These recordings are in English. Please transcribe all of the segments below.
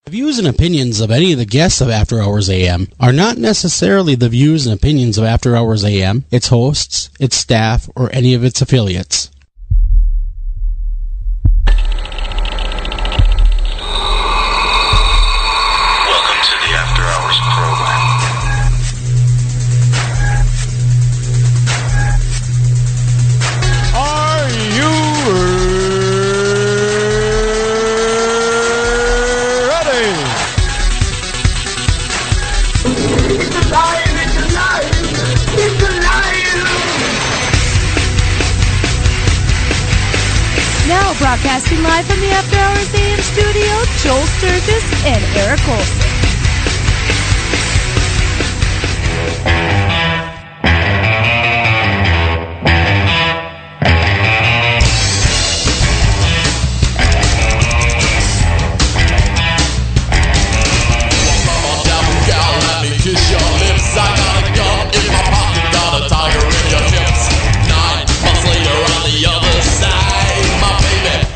The views and opinions of any of the guests of After Hours AM are not necessarily the views and opinions of After Hours AM, its hosts, its staff, or any of its affiliates. Welcome to the After Hours program. Are you ready? It's alive! It's alive! It's alive! Now broadcasting live from the After Hours AM studio, Joel Sturgis and Eric Olsen.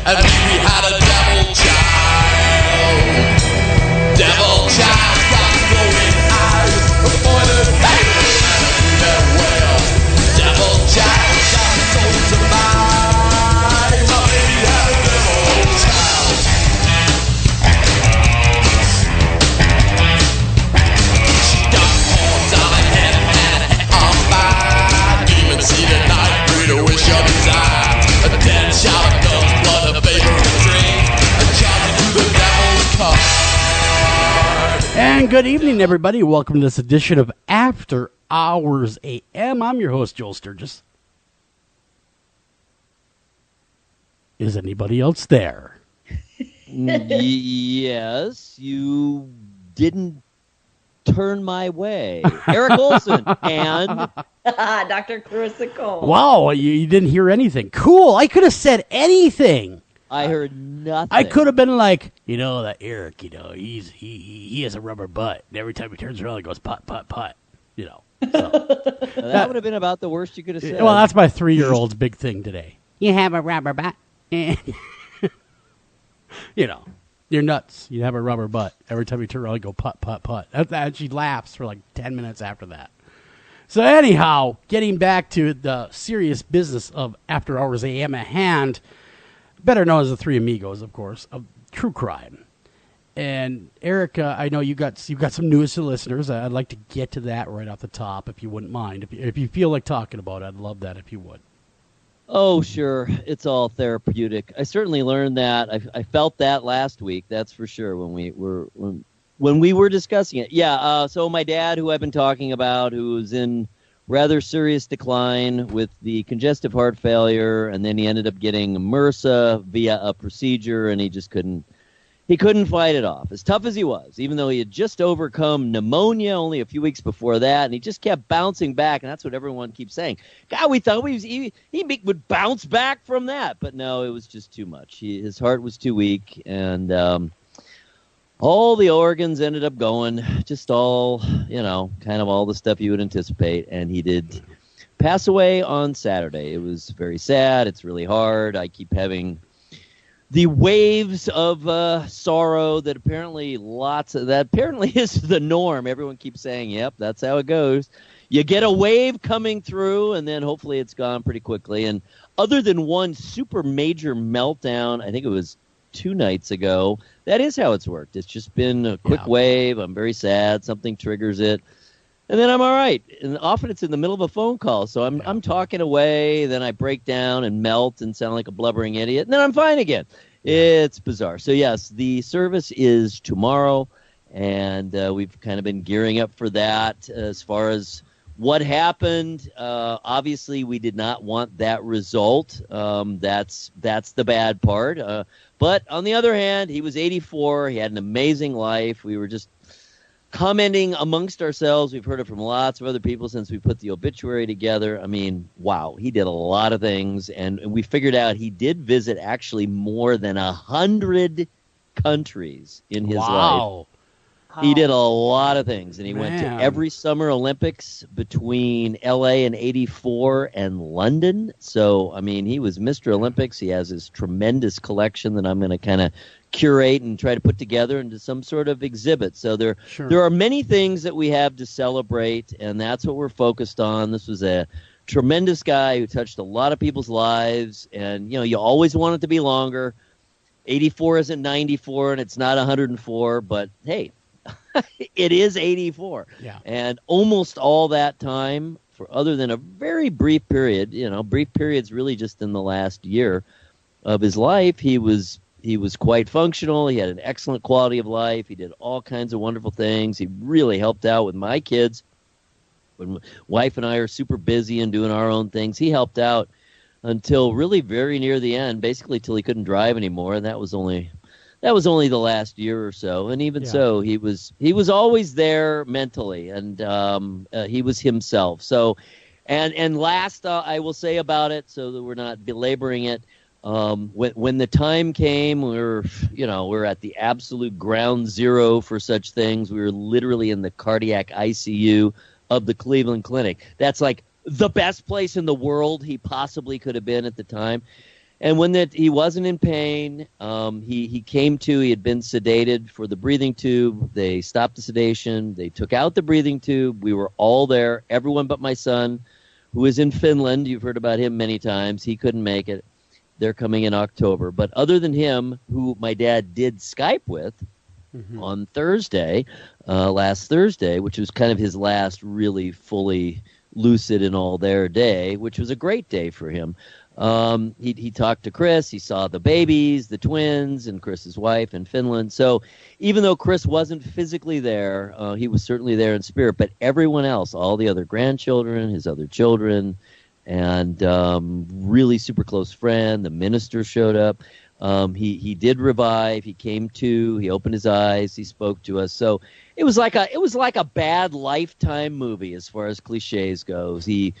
And we had a devil child. Devil child got glowing eyes, pointed everywhere well. Devil child got soul to mine. My baby had a devil child. She got horns on her head and a head on fire. Demon seed at night, breed a wish of desire. A dead child of guns, blood, a favorite drink. A child to the devil's card. And good evening, everybody. Welcome to this edition of After Hours AM. I'm your host, Joel Sturgis. Is anybody else there? Yes, you didn't turn my way. Eric Olsen and Dr. Clarissa Cole. Wow, you didn't hear anything. Cool. I could have said anything. I heard nothing. I could have been like, that Eric, he has a rubber butt. And every time he turns around, he goes, putt, putt, putt. So. That would have been about the worst you could have said. Well, that's my 3-year-old's big thing today. You have a rubber butt. You're nuts. You have a rubber butt. Every time you turn around, you go putt, putt, putt. And she laughs for like 10 minutes after that. So anyhow, getting back to the serious business of After Hours AM at hand, better known as the Three Amigos, of course, of true crime. And Erica, I know you've got some news to listeners. I'd like to get to that right off the top, if you wouldn't mind. If you feel like talking about it, I'd love that if you would. Oh, sure. It's all therapeutic. I certainly learned that. I felt that last week. That's for sure when we were discussing it. Yeah. So my dad, who I've been talking about, who was in rather serious decline with the congestive heart failure, and then he ended up getting MRSA via a procedure, and he just couldn't fight it off. As tough as he was, even though he had just overcome pneumonia only a few weeks before that, and he just kept bouncing back, and that's what everyone keeps saying. God, we thought he would bounce back from that, but no, it was just too much. His heart was too weak, and all the organs ended up going, just all, kind of all the stuff you would anticipate, and he did pass away on Saturday. It was very sad. It's really hard. I keep having the waves of sorrow that apparently is the norm. Everyone keeps saying, yep, that's how it goes. You get a wave coming through, and then hopefully it's gone pretty quickly. And other than one super major meltdown, I think it was 2 nights ago, that is how it's worked. It's just been a quick wave. I'm very sad. Something triggers it. And then I'm all right. And often it's in the middle of a phone call. So I'm talking away, then I break down and melt and sound like a blubbering idiot, and then I'm fine again. It's bizarre. So, yes, the service is tomorrow, and we've kind of been gearing up for that. As far as what happened, obviously we did not want that result. That's the bad part. But on the other hand, he was 84. He had an amazing life. We were just commenting amongst ourselves. We've heard it from lots of other people since we put the obituary together. I mean, wow, he did a lot of things, and we figured out he did visit actually more than 100 countries in his life. He did a lot of things, and he went to every Summer Olympics between L.A. and 84 and London. So, I mean, he was Mr. Olympics. He has his tremendous collection that I'm going to kind of curate and try to put together into some sort of exhibit. So there are many things that we have to celebrate, and that's what we're focused on. This was a tremendous guy who touched a lot of people's lives, and you always want it to be longer. 84 isn't 94, and it's not 104, but hey, it is 84. Yeah. And almost all that time, for other than a very brief period, brief periods really just in the last year of his life, he was quite functional. He had an excellent quality of life. He did all kinds of wonderful things. He really helped out with my kids. When my wife and I are super busy and doing our own things, he helped out until really very near the end, basically till he couldn't drive anymore. And that was only the last year or so. And even so, he was always there mentally, and he was himself. So, and last I will say about it, so that we're not belaboring it. When the time came, we're at the absolute ground zero for such things. We were literally in the cardiac ICU of the Cleveland Clinic. That's like the best place in the world he possibly could have been at the time. And when he wasn't in pain, he came to. He had been sedated for the breathing tube. They stopped the sedation. They took out the breathing tube. We were all there, everyone but my son, who is in Finland. You've heard about him many times. He couldn't make it. They're coming in October. But other than him, who my dad did Skype with on Thursday, last Thursday, which was kind of his last really fully lucid and all there day, which was a great day for him. He talked to Chris. He saw the babies, the twins, and Chris's wife in Finland. So even though Chris wasn't physically there, he was certainly there in spirit. But everyone else, all the other grandchildren, his other children, and really super close friend, the minister showed up. He did revive. He came to. He opened his eyes. He spoke to us. So it was like a bad Lifetime movie as far as cliches goes. He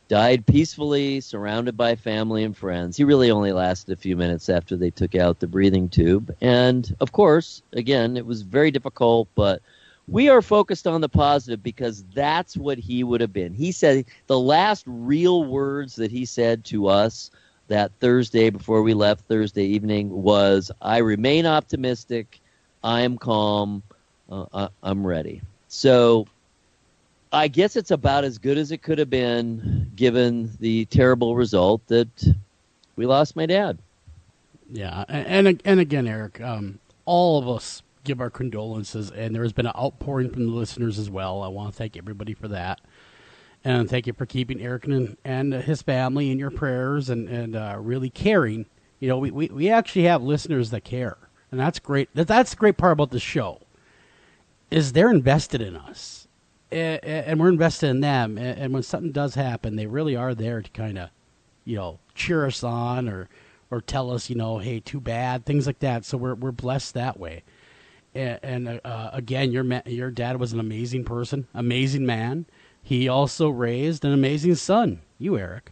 died peacefully, surrounded by family and friends. He really only lasted a few minutes after they took out the breathing tube. And of course, again, it was very difficult, but we are focused on the positive because that's what he would have been. He said the last real words that he said to us that Thursday before we left Thursday evening was, "I remain optimistic. I'm calm. I'm ready." So I guess it's about as good as it could have been given the terrible result that we lost my dad. Yeah, and again, Eric, all of us give our condolences, and there has been an outpouring from the listeners as well. I want to thank everybody for that. And thank you for keeping Eric and his family in your prayers and really caring. We actually have listeners that care, and that's great. That's the great part about the show, is they're invested in us, and we're invested in them. And when something does happen, they really are there to kind of, cheer us on or tell us, hey, too bad, things like that. So we're blessed that way. And again, your dad was an amazing person, amazing man. He also raised an amazing son, you, Eric.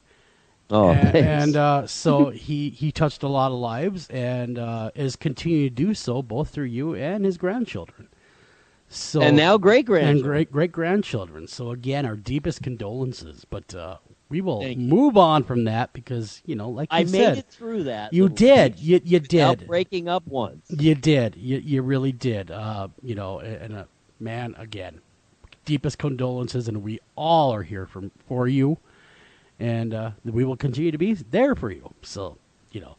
Oh, thanks. And so he touched a lot of lives and is continuing to do so, both through you and his grandchildren. So, and now great-grandchildren. And great-grandchildren. So, again, our deepest condolences. But we will move on from that because, like you said. I made it through that. You did. You did. Without breaking up once. You did. You really did. And man, again, deepest condolences, and we all are here for you, and we will continue to be there for you. So,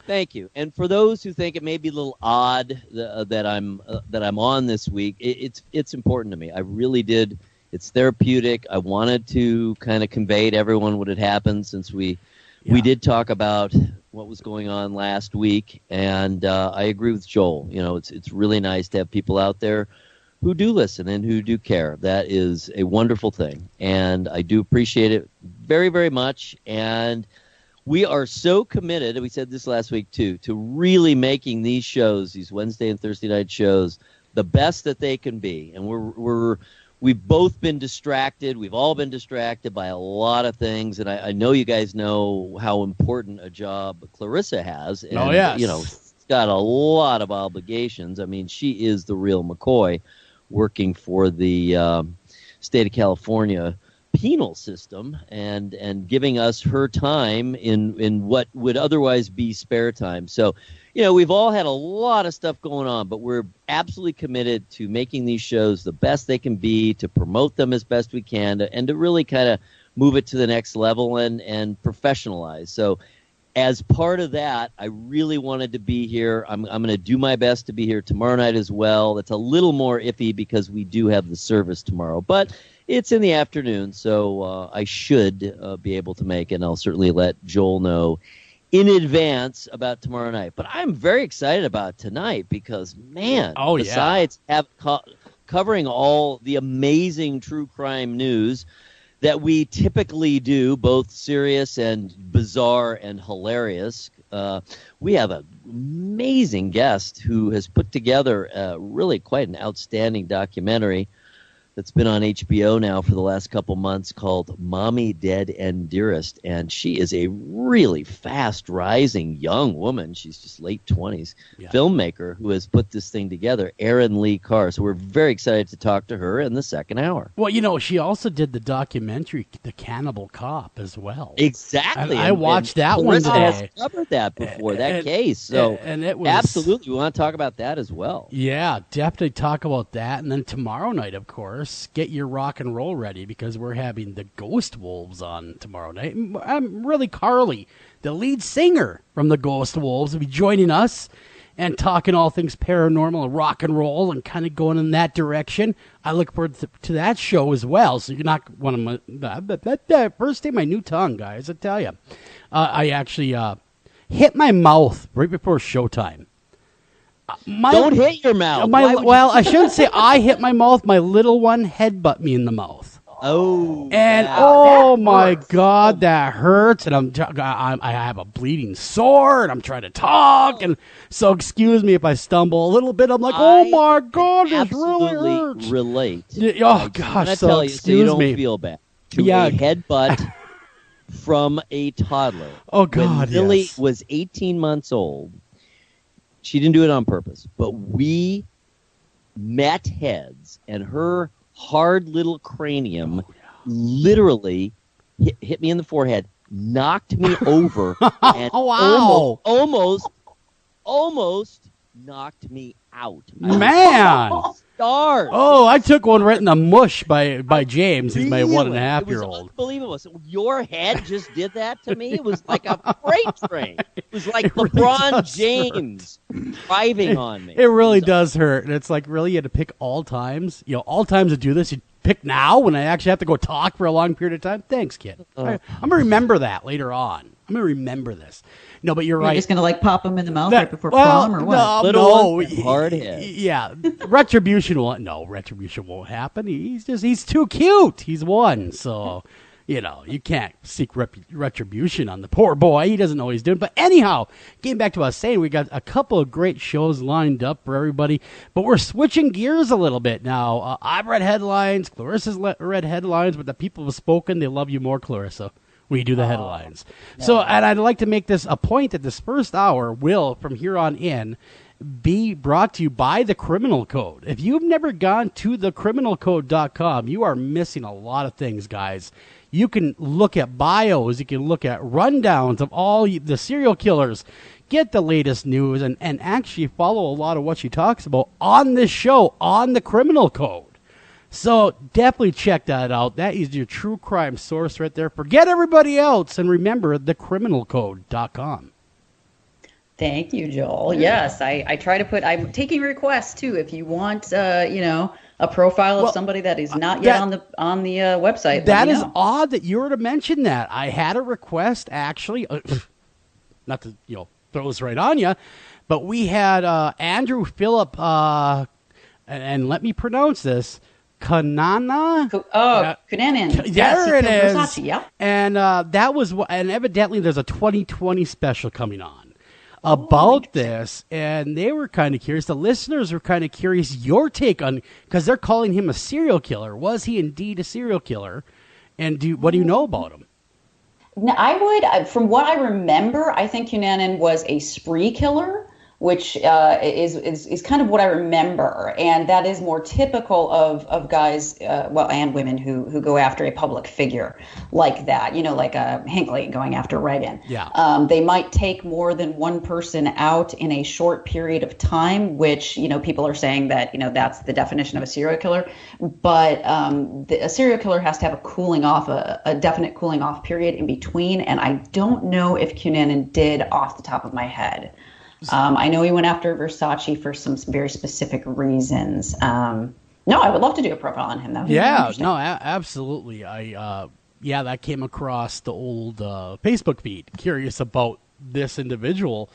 Thank you. And for those who think it may be a little odd that I'm on this week, it's important to me. I really did. It's therapeutic. I wanted to kind of convey to everyone what had happened since we did talk about what was going on last week, and I agree with Joel. It's really nice to have people out there who do listen and who do care. That is a wonderful thing, and I do appreciate it very, very much. And we are so committed, and we said this last week too, to really making these shows, these Wednesday and Thursday night shows, the best that they can be. And we've both been distracted. We've all been distracted by a lot of things, and I know you guys know how important a job Clarissa has. And, she's got a lot of obligations. I mean, she is the real McCoy, working for the state of California penal system and giving us her time in what would otherwise be spare time. So, we've all had a lot of stuff going on, but we're absolutely committed to making these shows the best they can be, to promote them as best we can, and to really kind of move it to the next level and professionalize. So as part of that, I really wanted to be here. I'm going to do my best to be here tomorrow night as well. It's a little more iffy because we do have the service tomorrow, but it's in the afternoon, so I should be able to make it, and I'll certainly let Joel know in advance about tomorrow night. But I'm very excited about tonight because, man, besides covering all the amazing true crime news that we typically do, both serious and bizarre and hilarious, we have an amazing guest who has put together really quite an outstanding documentary that's been on HBO now for the last couple months called Mommy Dead and Dearest. And she is a really fast-rising young woman. She's just late 20s, filmmaker who has put this thing together, Erin Lee Carr. So we're very excited to talk to her in the second hour. Well, she also did the documentary, The Cannibal Cop, as well. Exactly. And I watched that one today. Has covered that before, that case. So and it was, absolutely, we want to talk about that as well. Yeah, definitely talk about that. And then tomorrow night, of course, get your rock and roll ready because we're having the Ghost Wolves on tomorrow night. Really, Carly, the lead singer from the Ghost Wolves, will be joining us and talking all things paranormal and rock and roll and kind of going in that direction. I look forward to that show as well. So you're not one of my first day my new tongue, guys. I tell you, I actually hit my mouth right before showtime. Don't hit your mouth. I shouldn't say I hit my mouth. My little one headbutt me in the mouth. Oh, and oh my God, that hurts. And I have a bleeding sore, and I'm trying to talk, and so excuse me if I stumble a little bit. I'm like, oh my God, this really hurts. Relate. Oh gosh, I so tell you, excuse so you don't me. feel bad. A headbutt from a toddler. Oh God, when Lily was 18 months old. She didn't do it on purpose, but we met heads, and her hard little cranium literally hit me in the forehead, knocked me over, and almost knocked me out. Man! Stars. Oh, I took one right in the mush by James. He's my 1.5-year-old. It was unbelievable. So your head just did that to me. It was like a freight train. It was like LeBron James driving on me. It really does hurt. And it's like, really, you had to pick all times? All times to do this? You pick now when I actually have to go talk for a long period of time? Thanks, kid. I'm going to remember that later on. I'm going to remember this. No, but you're right. You're just going to pop him in the mouth right before prom or what? No, hard head. Yeah, retribution won't happen. He's too cute. He's one, so you can't seek retribution on the poor boy. He doesn't know what he's doing. But anyhow, getting back to what I was saying, we got a couple of great shows lined up for everybody, but we're switching gears a little bit now. I've read headlines. Clarissa's read headlines, but the people have spoken. They love you more, Clarissa. We do the headlines. So, and I'd like to make this a point that this first hour will, from here on in, be brought to you by the Criminal Code. If you've never gone to thecriminalcode.com, you are missing a lot of things, guys. You can look at bios. You can look at rundowns of all the serial killers. Get the latest news and actually follow a lot of what she talks about on this show, on the Criminal Code. So definitely check that out. That is your true crime source right there. Forget everybody else and remember thecriminalcode.com. Thank you, Joel. Yes, I try to put. I'm taking requests too. If you want, a profile of somebody that is not yet on the website. That is odd that you were to mention that. I had a request actually, not to throw this right on you, but we had Andrew Phillip, and let me pronounce this. Cunanan. Cunanan. There it is. Versace, yeah. And that was, and evidently there's a 2020 special coming on about this, and they were kind of curious. The listeners were kind of curious your take on, because they're calling him a serial killer. Was he indeed a serial killer? And what do you know about him? I would, from what I remember, I think Cunanan was a spree killer. which is kind of what I remember, and that is more typical of guys, and women who go after a public figure like that. Like Hinckley going after Reagan. Yeah. They might take more than one person out in a short period of time, which people are saying that that's the definition of a serial killer. But a serial killer has to have a definite cooling off period in between, and I don't know if Cunanan did off the top of my head. I know he went after Versace for some very specific reasons. No, I would love to do a profile on him, though. Yeah, no, absolutely. That came across the old Facebook feed, curious about this individual.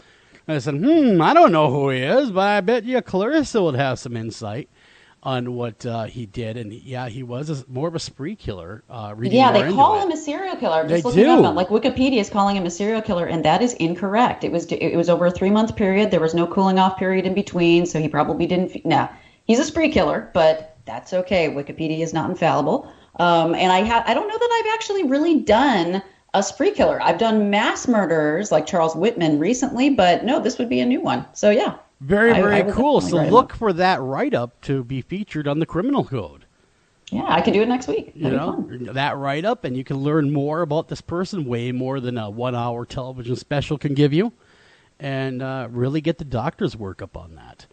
And I said, I don't know who he is, but I bet you Clarissa would have some insight on what he did. And he was more of a spree killer. They call him a serial killer. I'm just looking up, like Wikipedia is calling him a serial killer, and that is incorrect. It was over a 3-month period. There was no cooling off period in between, so he probably didn't. He's a spree killer, but that's okay. Wikipedia is not infallible. And I don't know that I've actually really done a spree killer. I've done mass murders like Charles Whitman recently, but no, this would be a new one. So yeah. Very, very cool. So look for that write-up to be featured on the Criminal Code. Yeah, I can do it next week. That'd be fun. That write-up, and you can learn more about this person, way more than a 1-hour television special can give you, and really get the doctor's workup on that.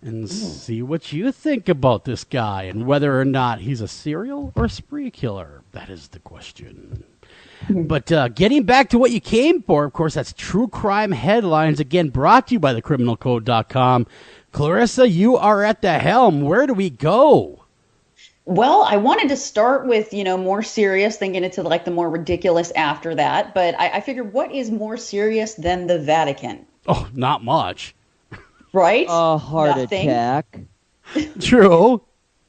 And see what you think about this guy and whether or not he's a serial or a spree killer. That is the question. But getting back to what you came for, of course, that's True Crime Headlines, again, brought to you by thecriminalcode.com. Clarissa, you are at the helm. Where do we go? Well, I wanted to start with, more serious, then get into like the more ridiculous after that. But I figured, what is more serious than the Vatican? Oh, not much. Right? A heart attack. True.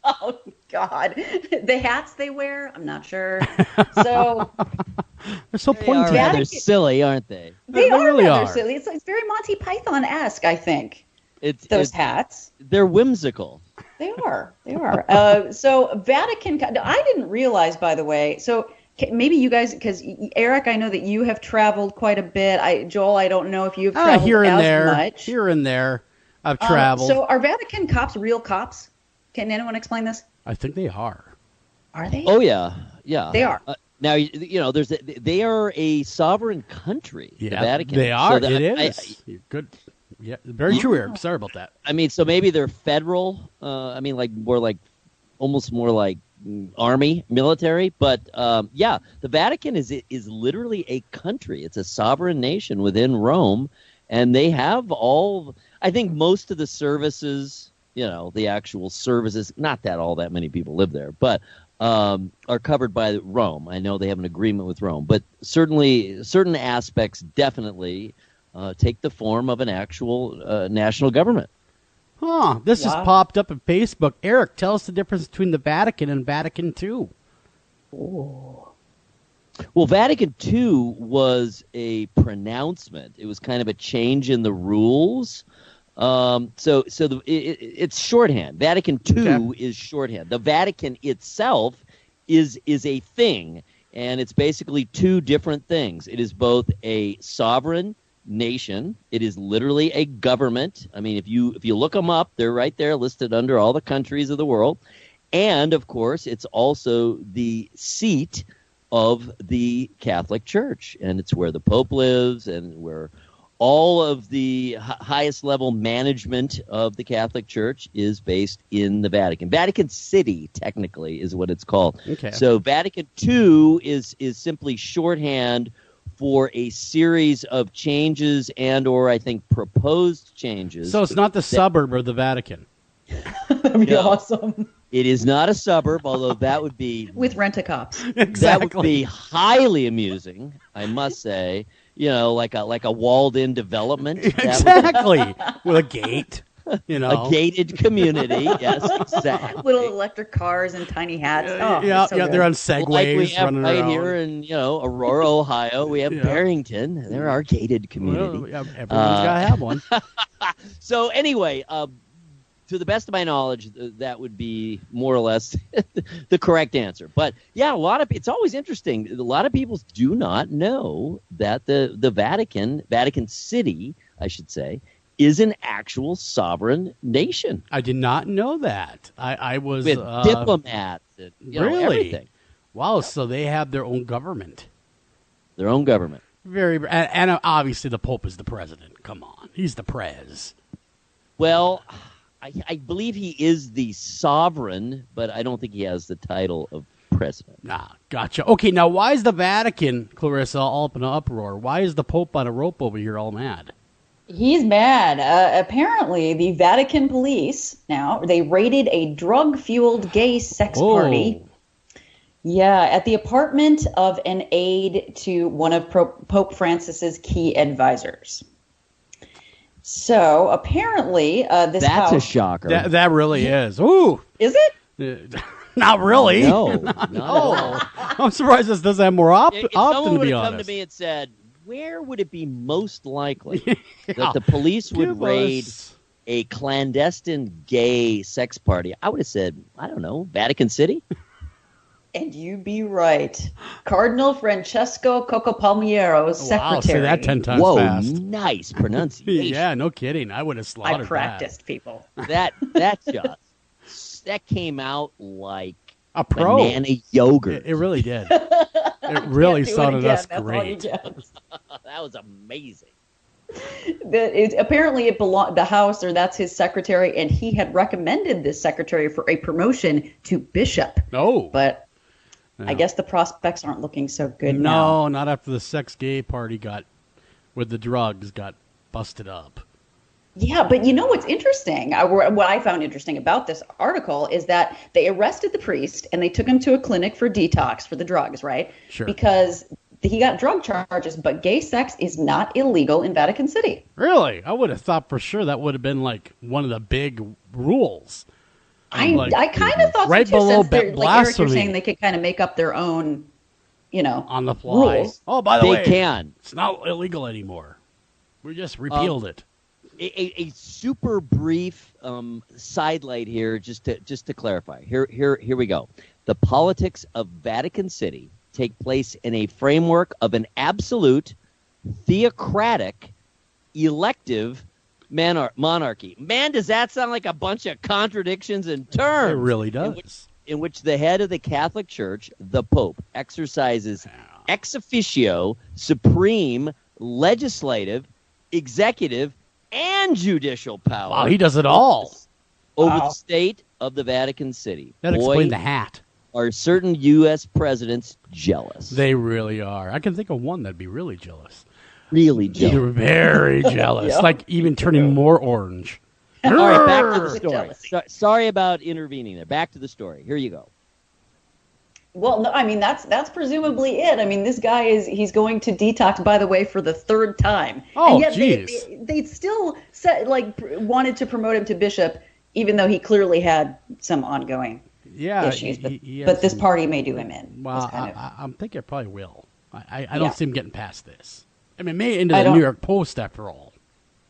Oh, God. The hats they wear? I'm not sure. So they're so pointy. They're silly, aren't they? They really are. Are. Silly. It's very Monty Python-esque, I think. Those hats. They're whimsical. They are. So Vatican. I didn't realize, by the way. So maybe you guys, because Eric, I know that you have traveled quite a bit. Joel, I don't know if you've traveled here and as there. much. Here and there, I've traveled. So are Vatican cops real cops? Can anyone explain this? I think they are. Are they? Oh yeah. They are. Now they are a sovereign country. Yeah, the Vatican. They are. So it is. You're good. Yeah, very true, Eric. Sorry about that. I mean, so maybe they're federal. Almost more like army, military. But the Vatican is literally a country. It's a sovereign nation within Rome, and they have I think most of the services, the actual services. Not that all that many people live there, but are covered by Rome. I know they have an agreement with Rome, but certainly certain aspects definitely take the form of an actual national government. This just popped up on Facebook. Eric, tell us the difference between the Vatican and Vatican II. Oh. Well, Vatican II was a pronouncement. It was kind of a change in the rules. It's shorthand. Vatican II is shorthand. The Vatican itself is a thing, and it's basically two different things. It is both a sovereign nation. It is literally a government. I mean, if you look them up, they're right there listed under all the countries of the world. And of course, it's also the seat of the Catholic Church, and it's where the Pope lives and where all of the highest level management of the Catholic Church is based in the Vatican. Vatican City, technically, is what it's called. Okay. So Vatican II is simply shorthand for a series of changes or I think proposed changes. So it's not the suburb of the Vatican. That'd be awesome. It is not a suburb, although that would be with rent-a-cops. Exactly. That would be highly amusing, I must say. Like a walled-in development. Exactly. With a gate. A gated community. Yes, exactly. Little electric cars and tiny hats. Oh, they're on segways like we have running right around. here in Aurora, Ohio. We have Barrington. There are gated community. Well, everyone's got to have one. So anyway, to the best of my knowledge, that would be more or less the correct answer. But yeah, it's always interesting. A lot of people do not know that the Vatican City, I should say, is an actual sovereign nation. I did not know that. I was with diplomats and really everything. Wow. So they have their own government. Their own government. And obviously the Pope is the president. Come on, he's the prez. Well, I believe he is the sovereign, but I don't think he has the title of president. Gotcha. Okay, now why is the Vatican, Clarissa, all up in an uproar? Why is the Pope on a rope over here all mad? He's mad. Apparently, the Vatican police now, they raided a drug-fueled gay sex party. Yeah, at the apartment of an aide to one of Pope Francis's key advisors. So apparently, that's house, a shocker. That really is. Ooh, is it? Not really. No, not at all. I'm surprised this doesn't have more often. If someone would have honest. come to me and said, "Where would it be most likely that the police would raid a clandestine gay sex party?" I would have said, "I don't know, Vatican City." And you'd be right. Cardinal Francesco Coco Palmiero's secretary. Wow, say that 10 times Whoa, fast. nice pronunciation. Yeah, no kidding. I would have slaughtered I practiced, people. That came out like a pro banana yogurt. It really did. It really sounded us great. That was amazing. Apparently, it belonged the house, or that's his secretary, and he had recommended this secretary for a promotion to bishop. No, but I guess the prospects aren't looking so good now. No, not after the sex gay party got busted up. Yeah, but you know what's interesting? What I found interesting about this article is that they arrested the priest and they took him to a clinic for detox for the drugs, right? Sure. Because he got drug charges, but gay sex is not illegal in Vatican City. Really? I would have thought for sure that would have been like one of the big rules. I kind of thought right so too, below since like blasphemy. Eric, you're saying they could kind of make up their own, on the fly. Rules. Oh, by the way, they can. It's not illegal anymore. We just repealed it. A super brief sidelight here, just to clarify. Here we go. The politics of Vatican City take place in a framework of an absolute, theocratic, elective monarchy. Man, does that sound like a bunch of contradictions in terms? It really does. In which the head of the Catholic Church, the Pope, exercises ex officio, supreme, legislative, executive, and judicial power. Wow, he does it all. Over the state of the Vatican City. That explains the hat. Are certain U.S. presidents jealous? They really are. I can think of one that'd be really jealous. Really jealous. They're very jealous. Yeah. Like even turning more orange. All right, back to the story. Sorry about intervening there. Back to the story. Here you go. Well, no, I mean that's presumably it. I mean, this guy he's going to detox, by the way, for the third time. Oh, and yet jeez. they still wanted to promote him to bishop, even though he clearly had some ongoing issues. But this party may do him in. Well, I'm thinking it probably will. I don't see him getting past this. I mean, it made it into the New York Post after all.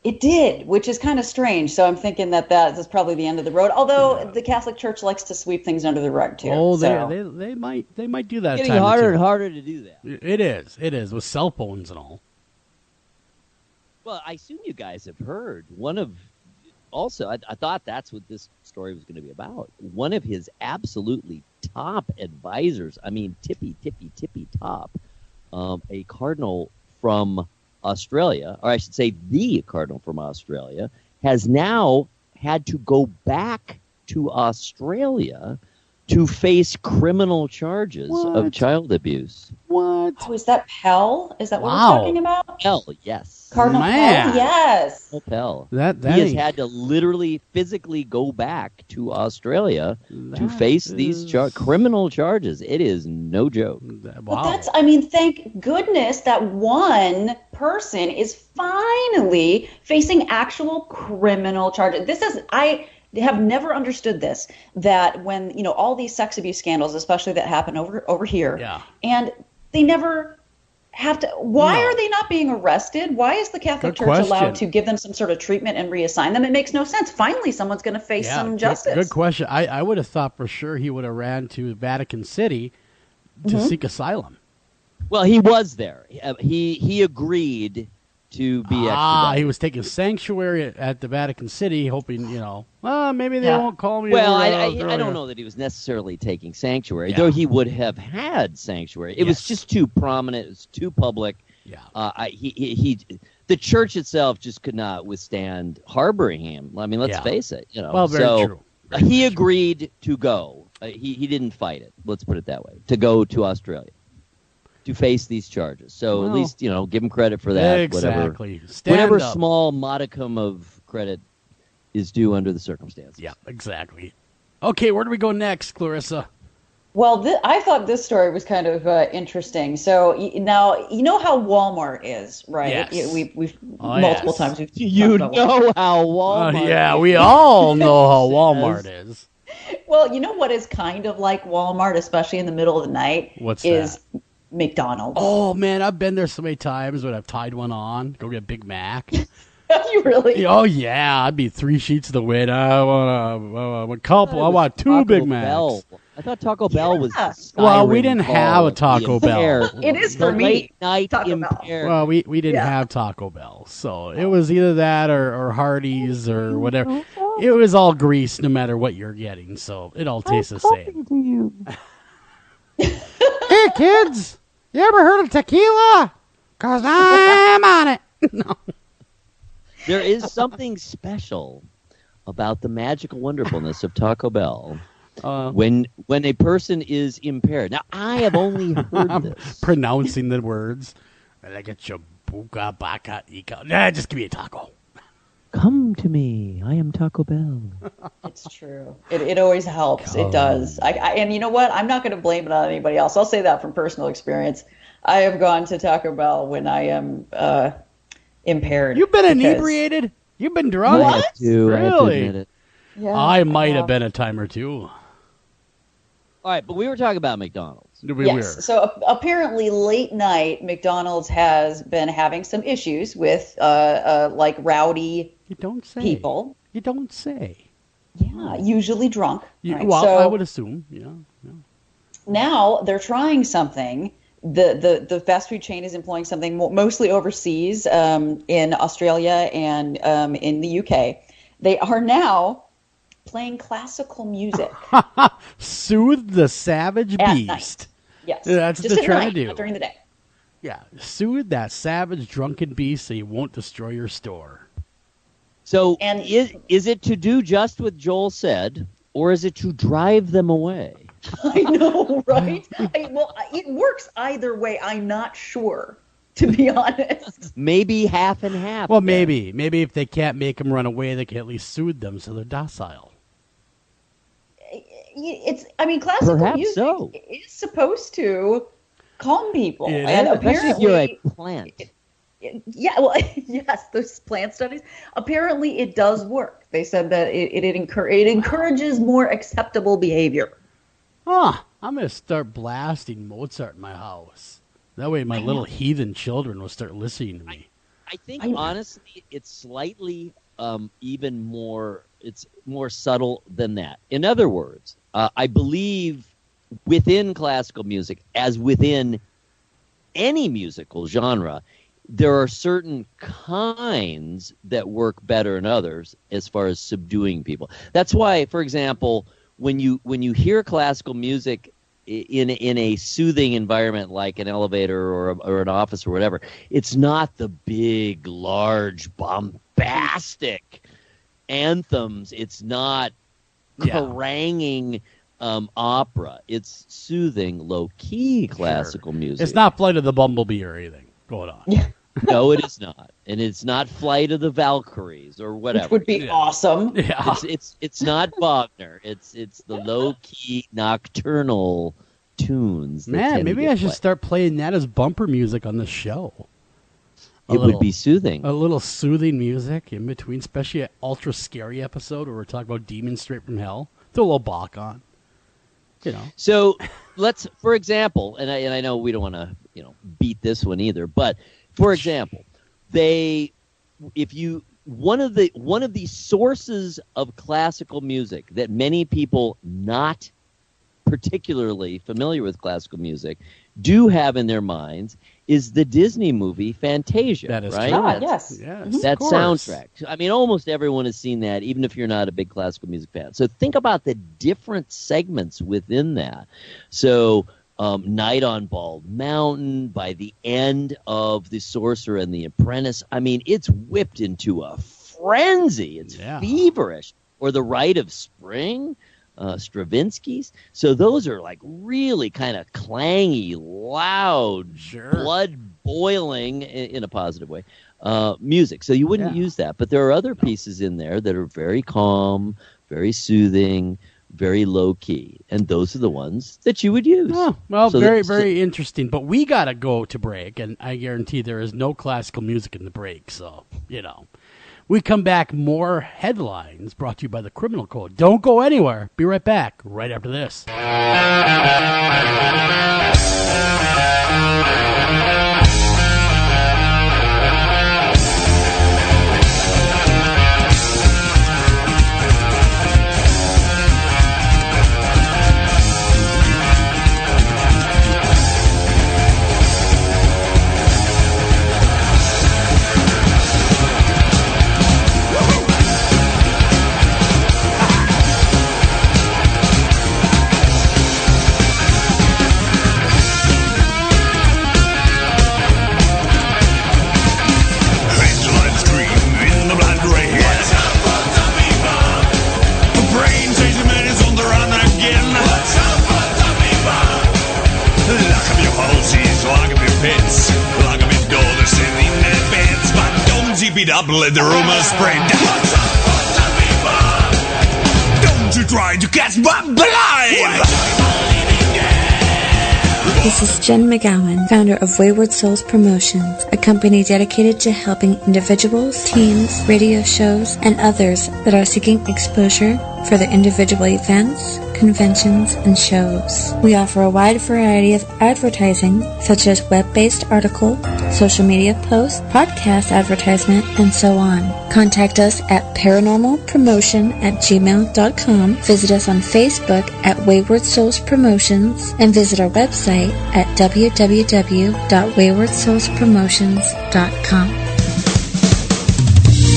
It did, which is kind of strange. So I'm thinking that is probably the end of the road. Although the Catholic Church likes to sweep things under the rug too. Oh, they might do that. It's getting harder and harder to do that. It is with cell phones and all. Well, I assume you guys have heard I thought that's what this story was going to be about. One of his absolutely top advisors, I mean, tippy top, a cardinal from Australia, or I should say the cardinal from Australia, has now had to go back to Australia to face criminal charges of child abuse. What? Oh, is that Pell? Is that what we're talking about? Pell, yes. Cardinal Pell, yes. Pell. That he has had to literally physically go back to Australia to face these criminal charges. It is no joke. Wow. But thank goodness that one person is finally facing actual criminal charges. I have never understood this, that when, all these sex abuse scandals, especially that happen over here, and they never have to, why are they not being arrested? Why is the Catholic Church allowed to give them some sort of treatment and reassign them? It makes no sense. Finally, someone's going to face some justice. Good question. I would have thought for sure he would have ran to Vatican City to seek asylum. Well, he was there. He agreed to be extradited. He was taking sanctuary at the Vatican City, hoping, maybe they won't call me. Well, I don't know that he was necessarily taking sanctuary, though he would have had sanctuary. It was just too prominent. It was too public. Yeah. The church itself just could not withstand harboring him. I mean, let's face it. Well, very true. He agreed to go. He didn't fight it. Let's put it that way. To go to Australia to face these charges. So at least give him credit for that. Exactly. Whatever small modicum of credit is due under the circumstances. Yeah, exactly. Okay, where do we go next, Clarissa? Well, I thought this story was kind of interesting. So now you know how Walmart is, right? Yes. We've multiple times. You know how Walmart. Yeah, we all know how Walmart is. Well, you know what is kind of like Walmart, especially in the middle of the night? What's is that? McDonald's. Oh man, I've been there so many times when I've tied one on. Go get a Big Mac. You really? Oh yeah, I'd be 3 sheets of the weight. I want a couple. I want 2 Big Macs. I thought Taco Bell was. Well, we didn't have a Taco Bell. It is for me. Late night Taco impaired. Well, we didn't have Taco Bell, so it was either that or Hardee's or whatever. It was all grease, no matter what you're getting, so it all tastes the same. Hey kids, you ever heard of tequila? 'Cause I'm on it. No. There is something special about the magical wonderfulness of Taco Bell. When a person is impaired. Now, I have only heard this. Pronouncing the words. I get your buka baka ika. Nah, just give me a taco. Come to me. I am Taco Bell. It's true. It always helps. It does. And you know what? I'm not going to blame it on anybody else. I'll say that from personal experience. I have gone to Taco Bell when I am impaired. You've been inebriated? You've been drunk? What? Really? Yeah, I might have been a time or two. All right, but we were talking about McDonald's. Yes. So apparently, late night, McDonald's has been having some issues with like rowdy people. You don't say. Yeah, usually drunk. Right? Well, so I would assume. Yeah. now they're trying something. The fast food chain is employing something mostly overseas, in Australia and in the UK. They are now playing classical music. Soothe the savage At beast. night. Yes. That's just what they're at trying night, to do. not during the day. Yeah, soothe that savage drunken beast so he won't destroy your store. So is it to do just what Joel said, or is it to drive them away? I know, right? Well, it works either way. I'm not sure, to be honest. Maybe half and half. Well, then. maybe if they can't make them run away, they can at least soothe them so they're docile. Classical Perhaps music so. is supposed to calm people, It and is. Especially if you're a plant. Yeah, well, yes, those plant studies. Apparently, it does work. They said that it encourages more acceptable behavior. I'm going to start blasting Mozart in my house. That way my little heathen children will start listening to me. I think, honestly, it's slightly even more, it's more subtle than that. In other words, I believe within classical music, as within any musical genre, there are certain kinds that work better than others as far as subduing people. That's why, for example, when you hear classical music in a soothing environment like an elevator or an office or whatever, it's not the big, large, bombastic anthems. It's not haranguing opera. It's soothing, low-key classical music. It's not Flight of the Bumblebee or anything going on. Yeah. No, it is not, and it's not Flight of the Valkyries or whatever. Which would be awesome. Yeah. It's not Wagner. It's the low key nocturnal tunes. Man, maybe I should start playing that as bumper music on the show. It would be soothing. A little soothing music in between, especially an ultra scary episode where we're talking about demons straight from hell. Throw a little Bach on. So let's, for example, and I know we don't want to beat this one either, but for example, one of the sources of classical music that many people not particularly familiar with classical music do have in their minds is the Disney movie Fantasia. That is right? true. Ah, yes. Yes, That of course. soundtrack. I mean, almost everyone has seen that, even if you're not a big classical music fan. So think about the different segments within that. So Night on Bald Mountain, by the end of The Sorcerer and the Apprentice, I mean, it's whipped into a frenzy. It's feverish. Or The Rite of Spring, Stravinsky's. So those are like really kind of clangy, loud, blood boiling in a positive way music. So you wouldn't use that. But there are other pieces in there that are very calm, very soothing, very low key, and those are the ones that you would use. Oh, well, so very interesting. But we got to go to break, and I guarantee there is no classical music in the break. So, we come back, more headlines brought to you by the Criminal Code. Don't go anywhere. Be right back right after this. Let the rumors spread. Don't you try to catch my blind. This is Jen McGowan, founder of Wayward Souls Promotions, a company dedicated to helping individuals, teams, radio shows, and others that are seeking exposure for their individual events, conventions, and shows. We offer a wide variety of advertising, such as web-based article, social media posts, podcast advertisement, and so on. Contact us at paranormalpromotion@gmail.com, visit us on Facebook at Wayward Souls Promotions, and visit our website at www.waywardsoulspromotions.com.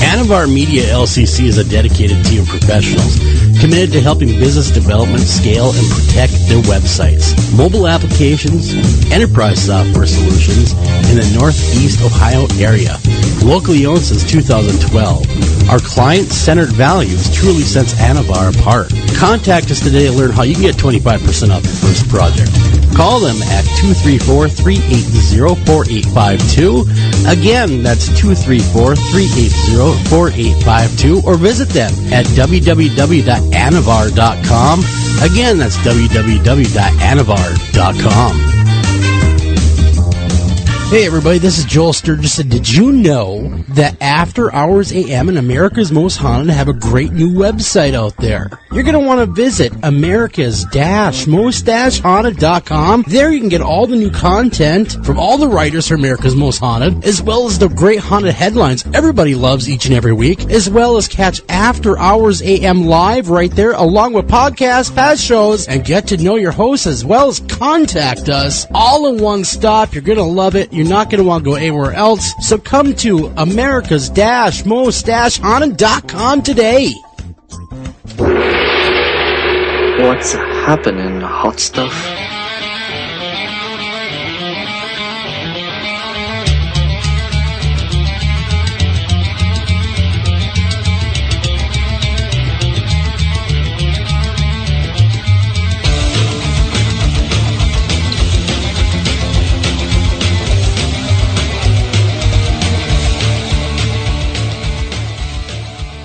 Anavar Media LCC is a dedicated team of professionals committed to helping business development scale and protect their websites, mobile applications, enterprise software solutions in the Northeast Ohio area. Locally owned since 2012, our client-centered values truly sets Anavar apart. Contact us today to learn how you can get 25% off your first project. Call them at 234-380-4852. Again, that's 234-380-4852, or visit them at www.anavar.com. Again, that's www.anavar.com. Hey everybody, this is Joel Sturgis, and did you know that After Hours AM and America's Most Haunted have a great new website out there? You're going to want to visit America's-Most-Haunted.com. There you can get all the new content from all the writers for America's Most Haunted, as well as the great haunted headlines everybody loves each and every week, as well as catch After Hours AM live right there, along with podcasts, past shows, and get to know your hosts, as well as contact us all in one stop. You're going to love it. You're not going to want to go anywhere else. So come to America's-Most-Haunted.com today. What's happening, hot stuff?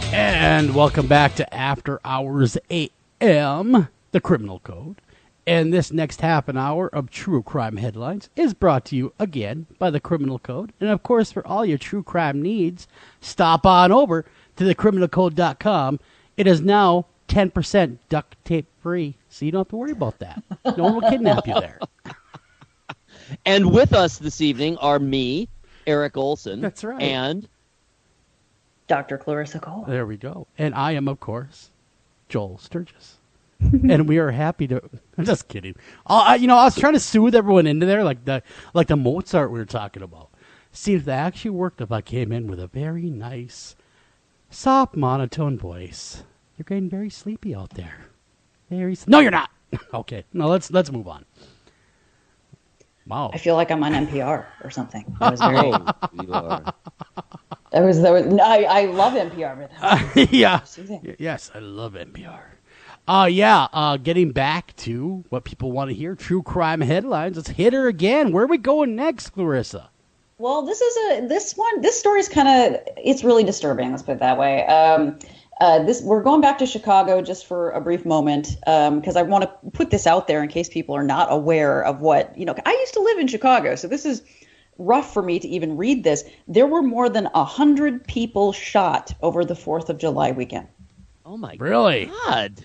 And welcome back to After Hours AM, the Criminal Code. And this next half an hour of true crime headlines is brought to you again by the Criminal Code. And of course, for all your true crime needs, stop on over to thecriminalcode.com. It is now 10% duct tape free, so you don't have to worry about that. No one will kidnap you there. And with us this evening are me, Eric Olsen. That's right. And Dr. Clarissa Cole. There we go. And I am, of course, Joel Sturgis. and we are happy to. I'm just kidding. I was trying to soothe everyone into there, like the Mozart we were talking about. See if that actually worked. If I came in with a very nice, soft, monotone voice, you're getting very sleepy out there. No, you're not. Okay, no, let's move on. Wow. I feel like I'm on NPR or something. That was very. You are. That was. I love NPR. But that was Yeah. soothing. Yes, I love NPR. Getting back to what people want to hear, true crime headlines. Let's hit her again. Where are we going next, Clarissa? Well, this story is it's really disturbing. Let's put it that way. We're going back to Chicago just for a brief moment because I want to put this out there in case people are not aware of what, I used to live in Chicago, so this is rough for me to even read this. There were more than 100 people shot over the 4th of July weekend. Oh my Really? God.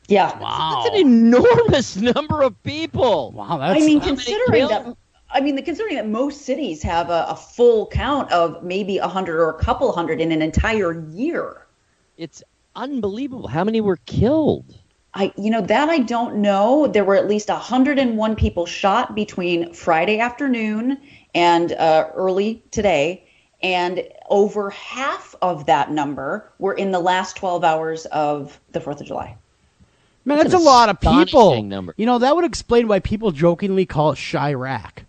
Yeah. Wow. That's an enormous number of people. Wow, that's considering that most cities have a full count of maybe 100 or a couple hundred in an entire year. It's unbelievable. How many were killed? I don't know. There were at least 101 people shot between Friday afternoon and early today, and over half of that number were in the last 12 hours of the 4th of July. Man, that's a lot of people. Astonishing number. That would explain why people jokingly call it Chirac.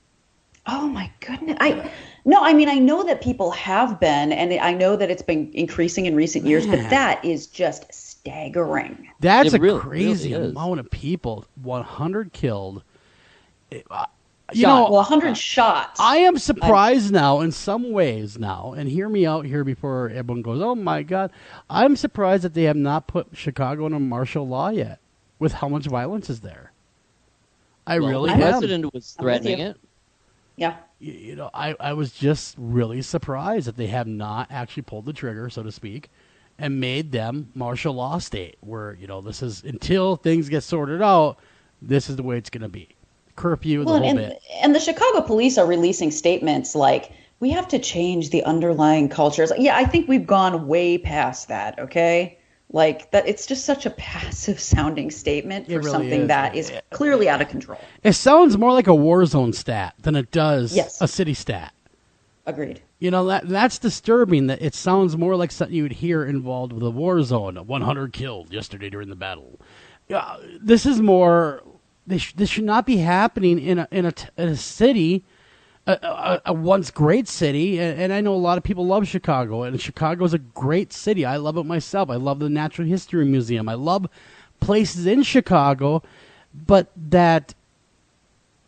Oh my goodness. I know that people have been, and I know that it's been increasing in recent years, but that is just staggering. That's It a really crazy is. amount of people. 100 killed. 100 shots. I am surprised now in some ways now, and hear me out here before everyone goes, oh my God. I'm surprised that they have not put Chicago under martial law yet with how much violence is there. I really am. The president was threatening it. Yeah. I was just really surprised that they have not actually pulled the trigger, so to speak, and made them martial law state where, this is until things get sorted out, this is the way it's going to be. Curfew, the whole bit. And the Chicago police are releasing statements like, we have to change the underlying cultures. Yeah, I think we've gone way past that, okay? Like, that it's just such a passive sounding statement for something that is clearly out of control. It sounds more like a war zone stat than it does a city stat. Agreed. That's disturbing that it sounds more like something you would hear involved with a war zone. 100 killed yesterday during the battle. This is more. This should not be happening in a city, a once great city. And I know a lot of people love Chicago, and Chicago is a great city. I love it myself. I love the Natural History Museum. I love places in Chicago, but that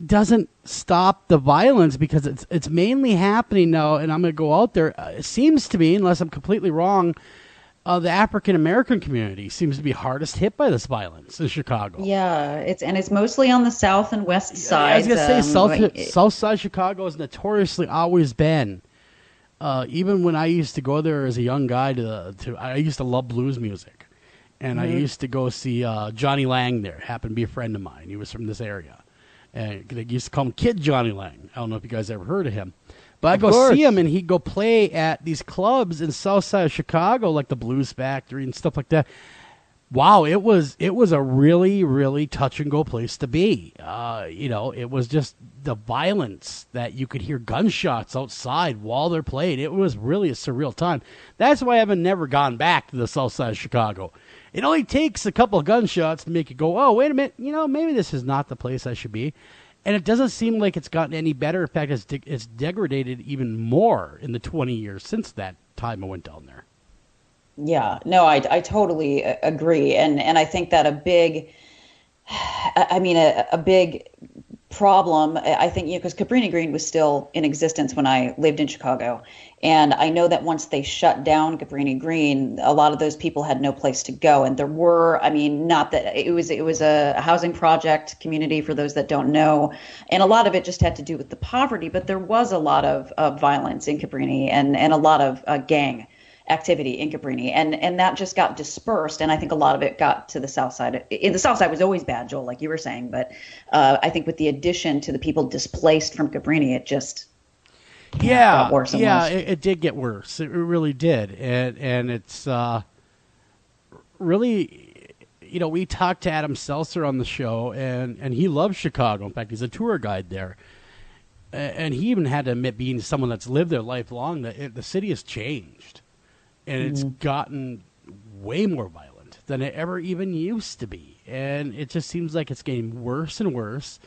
doesn't stop the violence because it's mainly happening now. And I'm going to go out there. It seems to be, unless I'm completely wrong, the African American community seems to be hardest hit by this violence in Chicago. Yeah, it's mostly on the south and west side. I was gonna say south side Chicago has notoriously always been. Even when I used to go there as a young guy, I used to love blues music, and I used to go see Johnny Lang there. Happened to be a friend of mine. He was from this area, and they used to call him Kid Johnny Lang. I don't know if you guys ever heard of him. But I'd go see him, and he'd go play at these clubs in south side of Chicago, like the Blues Factory and stuff like that. Wow, it was a really, really touch-and-go place to be. It was just the violence that you could hear gunshots outside while they're playing. It was really a surreal time. That's why I haven't never gone back to the south side of Chicago. It only takes a couple of gunshots to make you go, oh, wait a minute, maybe this is not the place I should be. And it doesn't seem like it's gotten any better. In fact, it's degraded even more in the 20 years since that time I went down there. Yeah, no, I totally agree. And I think that a big problem, I think, because Cabrini Green was still in existence when I lived in Chicago. And I know that once they shut down Cabrini Green, a lot of those people had no place to go. And there were, not that it was a housing project community for those that don't know. And a lot of it just had to do with the poverty, but there was a lot of violence in Cabrini and a lot of gang activity in Cabrini, and that just got dispersed. And I think a lot of it got to the south side. In the south side was always bad, Joel, like you were saying, but I think with the addition to the people displaced from Cabrini, it just got worse and worse. It did get worse. It really did, and it's really, we talked to Adam Seltzer on the show, and he loves Chicago. In fact, he's a tour guide there. And he even had to admit, being someone that's lived there lifelong, that the city has changed. And it's gotten way more violent than it ever even used to be. And it just seems like it's getting worse and worse.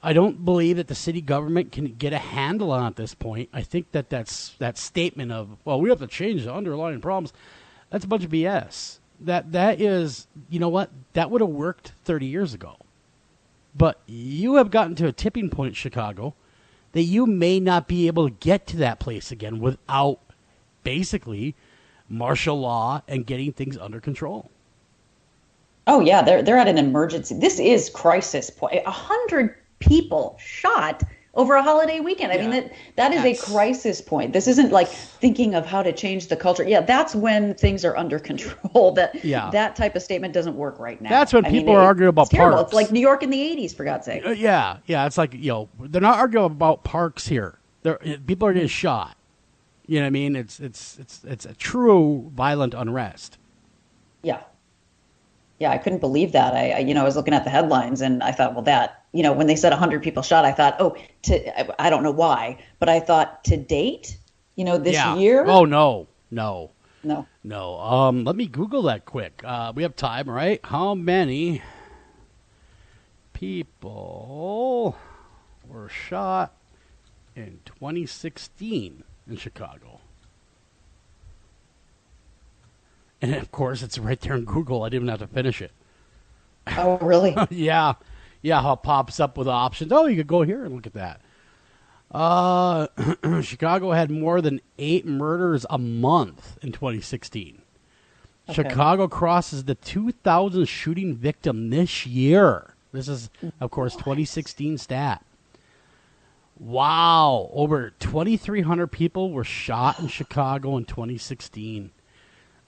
I don't believe that the city government can get a handle on it at this point. I think that statement of, well, we have to change the underlying problems, that's a bunch of BS. That is, you know what? That would have worked 30 years ago. But you have gotten to a tipping point, Chicago, that you may not be able to get to that place again without basically martial law and getting things under control. Oh yeah, they're at an emergency. This is crisis point. 100 people shot over a holiday weekend. I mean, that is a crisis point. This isn't like thinking of how to change the culture. Yeah, that's when things are under control. That type of statement doesn't work right now. That's when people are arguing about parks. It's like New York in the 80s, for God's sake. Yeah. It's like, they're not arguing about parks here. People are getting shot. You know what I mean? It's a true violent unrest. Yeah. Yeah, I couldn't believe that. I was looking at the headlines and I thought, well, when they said 100 people shot, I thought, I don't know why, but I thought to date, this year. Oh, no. Let me Google that quick. We have time, right? How many people were shot in 2016 in Chicago? And, of course, it's right there in Google. I didn't even have to finish it. Oh, really? Yeah, how it pops up with options. Oh, you could go here and look at that. Chicago had more than 8 murders a month in 2016. Okay. Chicago crosses the 2,000 shooting victim this year. This is, of course, 2016 stat. Wow. Over 2,300 people were shot in Chicago in 2016.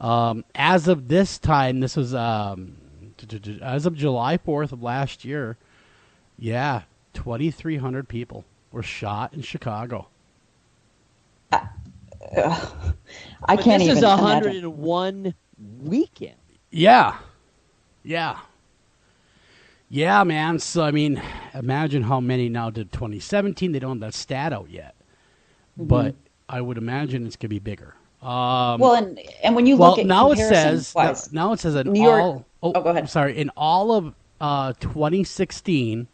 As of this time, this was as of July 4th of last year, 2,300 people were shot in Chicago. I can't even imagine. This is 101 weekend. Yeah, man. So, I mean, imagine how many now did 2017. They don't have that stat out yet. Mm-hmm. But I would imagine it's going to be bigger. And when you look at now it says in New York. Go ahead. I'm sorry. In all of 2016,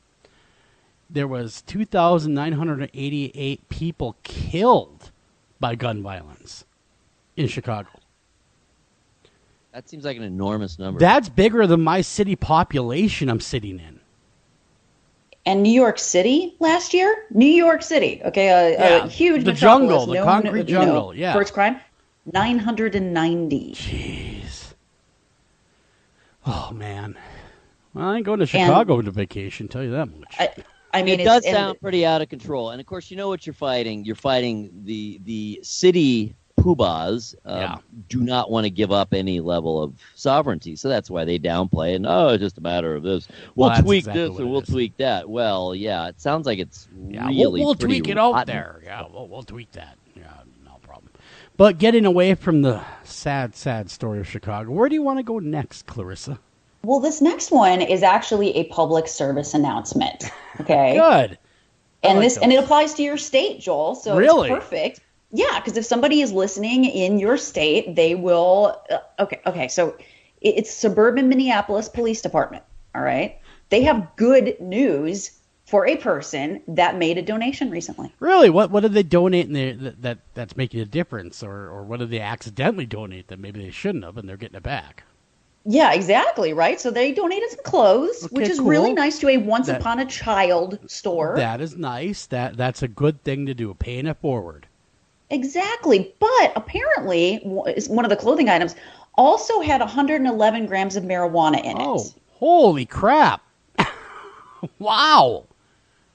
there was 2,988 people killed by gun violence in Chicago. That seems like an enormous number. That's bigger than my city population I'm sitting in. And New York City last year? New York City, okay, a huge the jungle, the concrete jungle, first crime, 990. Jeez. Oh, man. Well, I ain't going to Chicago to vacation, tell you that much. I mean, it does sound pretty out of control. And, of course, you know what you're fighting. You're fighting the city poobahs do not want to give up any level of sovereignty. So that's why they downplay it. It's just a matter of this. We'll tweak this or we'll tweak that. Well, it sounds like it's really we'll tweak it out there. Yeah, we'll tweak that. Yeah, no problem. But getting away from the sad, sad story of Chicago, where do you want to go next, Clarissa? Well, this next one is actually a public service announcement. Okay. Good. And it applies to your state, Joel. So really? It's perfect. Yeah, because if somebody is listening in your state, they will. Okay. So it's Suburban Minneapolis Police Department. All right. They have good news for a person that made a donation recently. Really? What did they donate that's making a difference? Or what did they accidentally donate that maybe they shouldn't have and they're getting it back? Yeah, exactly, right? So they donated some clothes, which is really nice, to a Once Upon a Child store. That is nice. That's a good thing to do, paying it forward. Exactly. But apparently, one of the clothing items also had 111 grams of marijuana in it. Oh, holy crap. Wow.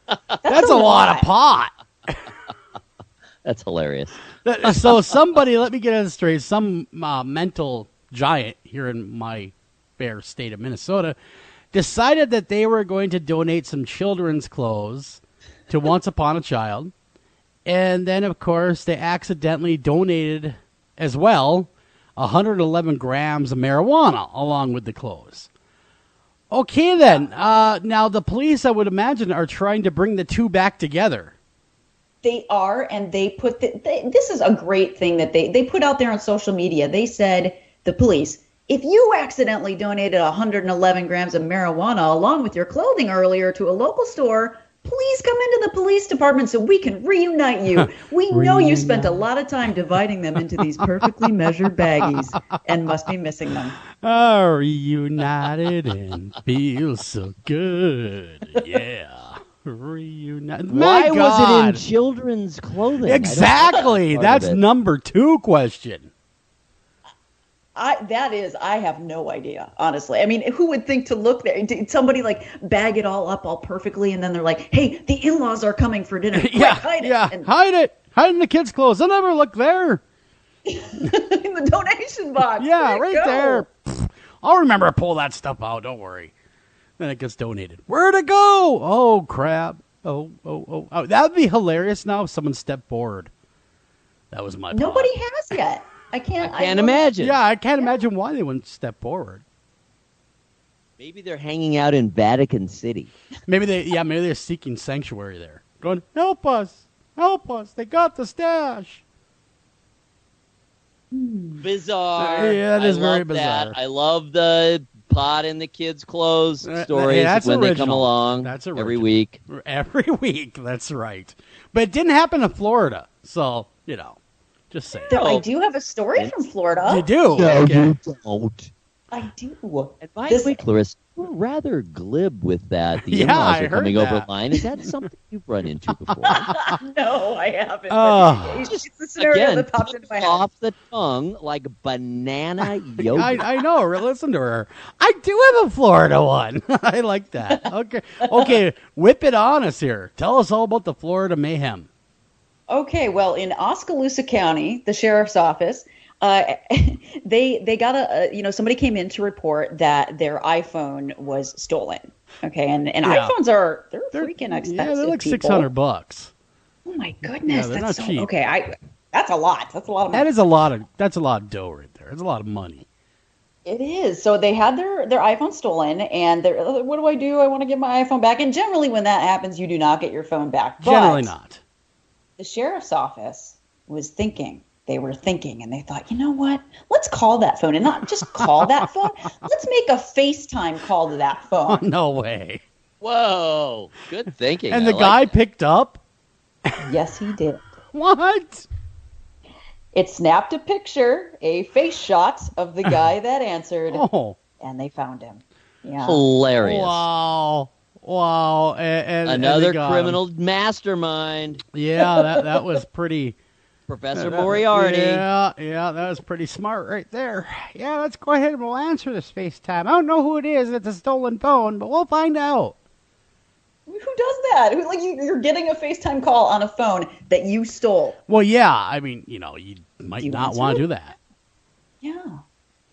That's a lot of pot. That's hilarious. So somebody, let me get it straight, some mental giant here in my fair state of Minnesota decided that they were going to donate some children's clothes to Once Upon a Child. And then, of course, they accidentally donated as well 111 grams of marijuana along with the clothes. Okay, then. Now, the police, I would imagine, are trying to bring the two back together. They are, and they put this is a great thing that they put out there on social media. They said, the police, if you accidentally donated 111 grams of marijuana along with your clothing earlier to a local store, please come into the police department so we can reunite you. We know you spent a lot of time dividing them into these perfectly measured baggies and must be missing them. Oh, reunited and feels so good. Yeah. Reunited. Why was it in children's clothing? Exactly. That's number 2 question. I have no idea, honestly. I mean, who would think to look there? Did somebody like bag it all up all perfectly, and then they're like, hey, the in-laws are coming for dinner. Quick, hide it. And hide it. Hide in the kids' clothes. I'll never look there. in the donation box. Yeah, right there. I'll remember to pull that stuff out. Don't worry. Then it gets donated. Where'd it go? Oh, crap. Oh. That would be hilarious now if someone stepped forward. That was my Nobody has yet. I can't imagine. Yeah, I can't imagine why they wouldn't step forward. Maybe they're hanging out in Vatican City. Maybe they're seeking sanctuary there. Going, help us. They got the stash. Bizarre. Yeah, that is very bizarre. bizarre. I love the pot in the kids' clothes stories when they come along. That's every week. Every week, that's right. But it didn't happen in Florida, so, just saying. I do have a story from Florida. You do? No, okay. you don't. I do. And by the way, Clarissa, you're rather glib with that. The in-laws are coming over line. Is that something you've run into before? No, I haven't. Just it's the scenario again, that popped into my head. Off the tongue like banana yogurt. I know. Listen to her. I do have a Florida one. I like that. Okay. Whip it on us here. Tell us all about the Florida mayhem. Okay, well, in Oskaloosa County, the sheriff's office, they got somebody came in to report that their iPhone was stolen. Okay, and iPhones they're freaking expensive. Yeah, they're like people. $600. Oh my goodness, they're that's not cheap. Okay, that's a lot. That's a lot of money. That's a lot of dough right there. It's a lot of money. It is. So they had their iPhone stolen, and what do I do? I want to get my iPhone back. And generally, when that happens, you do not get your phone back. Generally not. The sheriff's office was thinking. They were thinking, and they thought, you know what? Let's call that phone, and not just call that phone. Let's make a FaceTime call to that phone. No way. Whoa, good thinking. And the guy picked up? Yes, he did. What? It snapped a picture, a face shot of the guy that answered, and they found him. Yeah. Hilarious. Wow. And another criminal mastermind. Yeah, that was pretty... Professor Moriarty. Yeah, that was pretty smart right there. Yeah, let's go ahead and we'll answer this FaceTime. I don't know who it is. It's a stolen phone, but we'll find out. Who does that? You're getting a FaceTime call on a phone that you stole. Well, yeah. I mean, you might not want to do that. Yeah.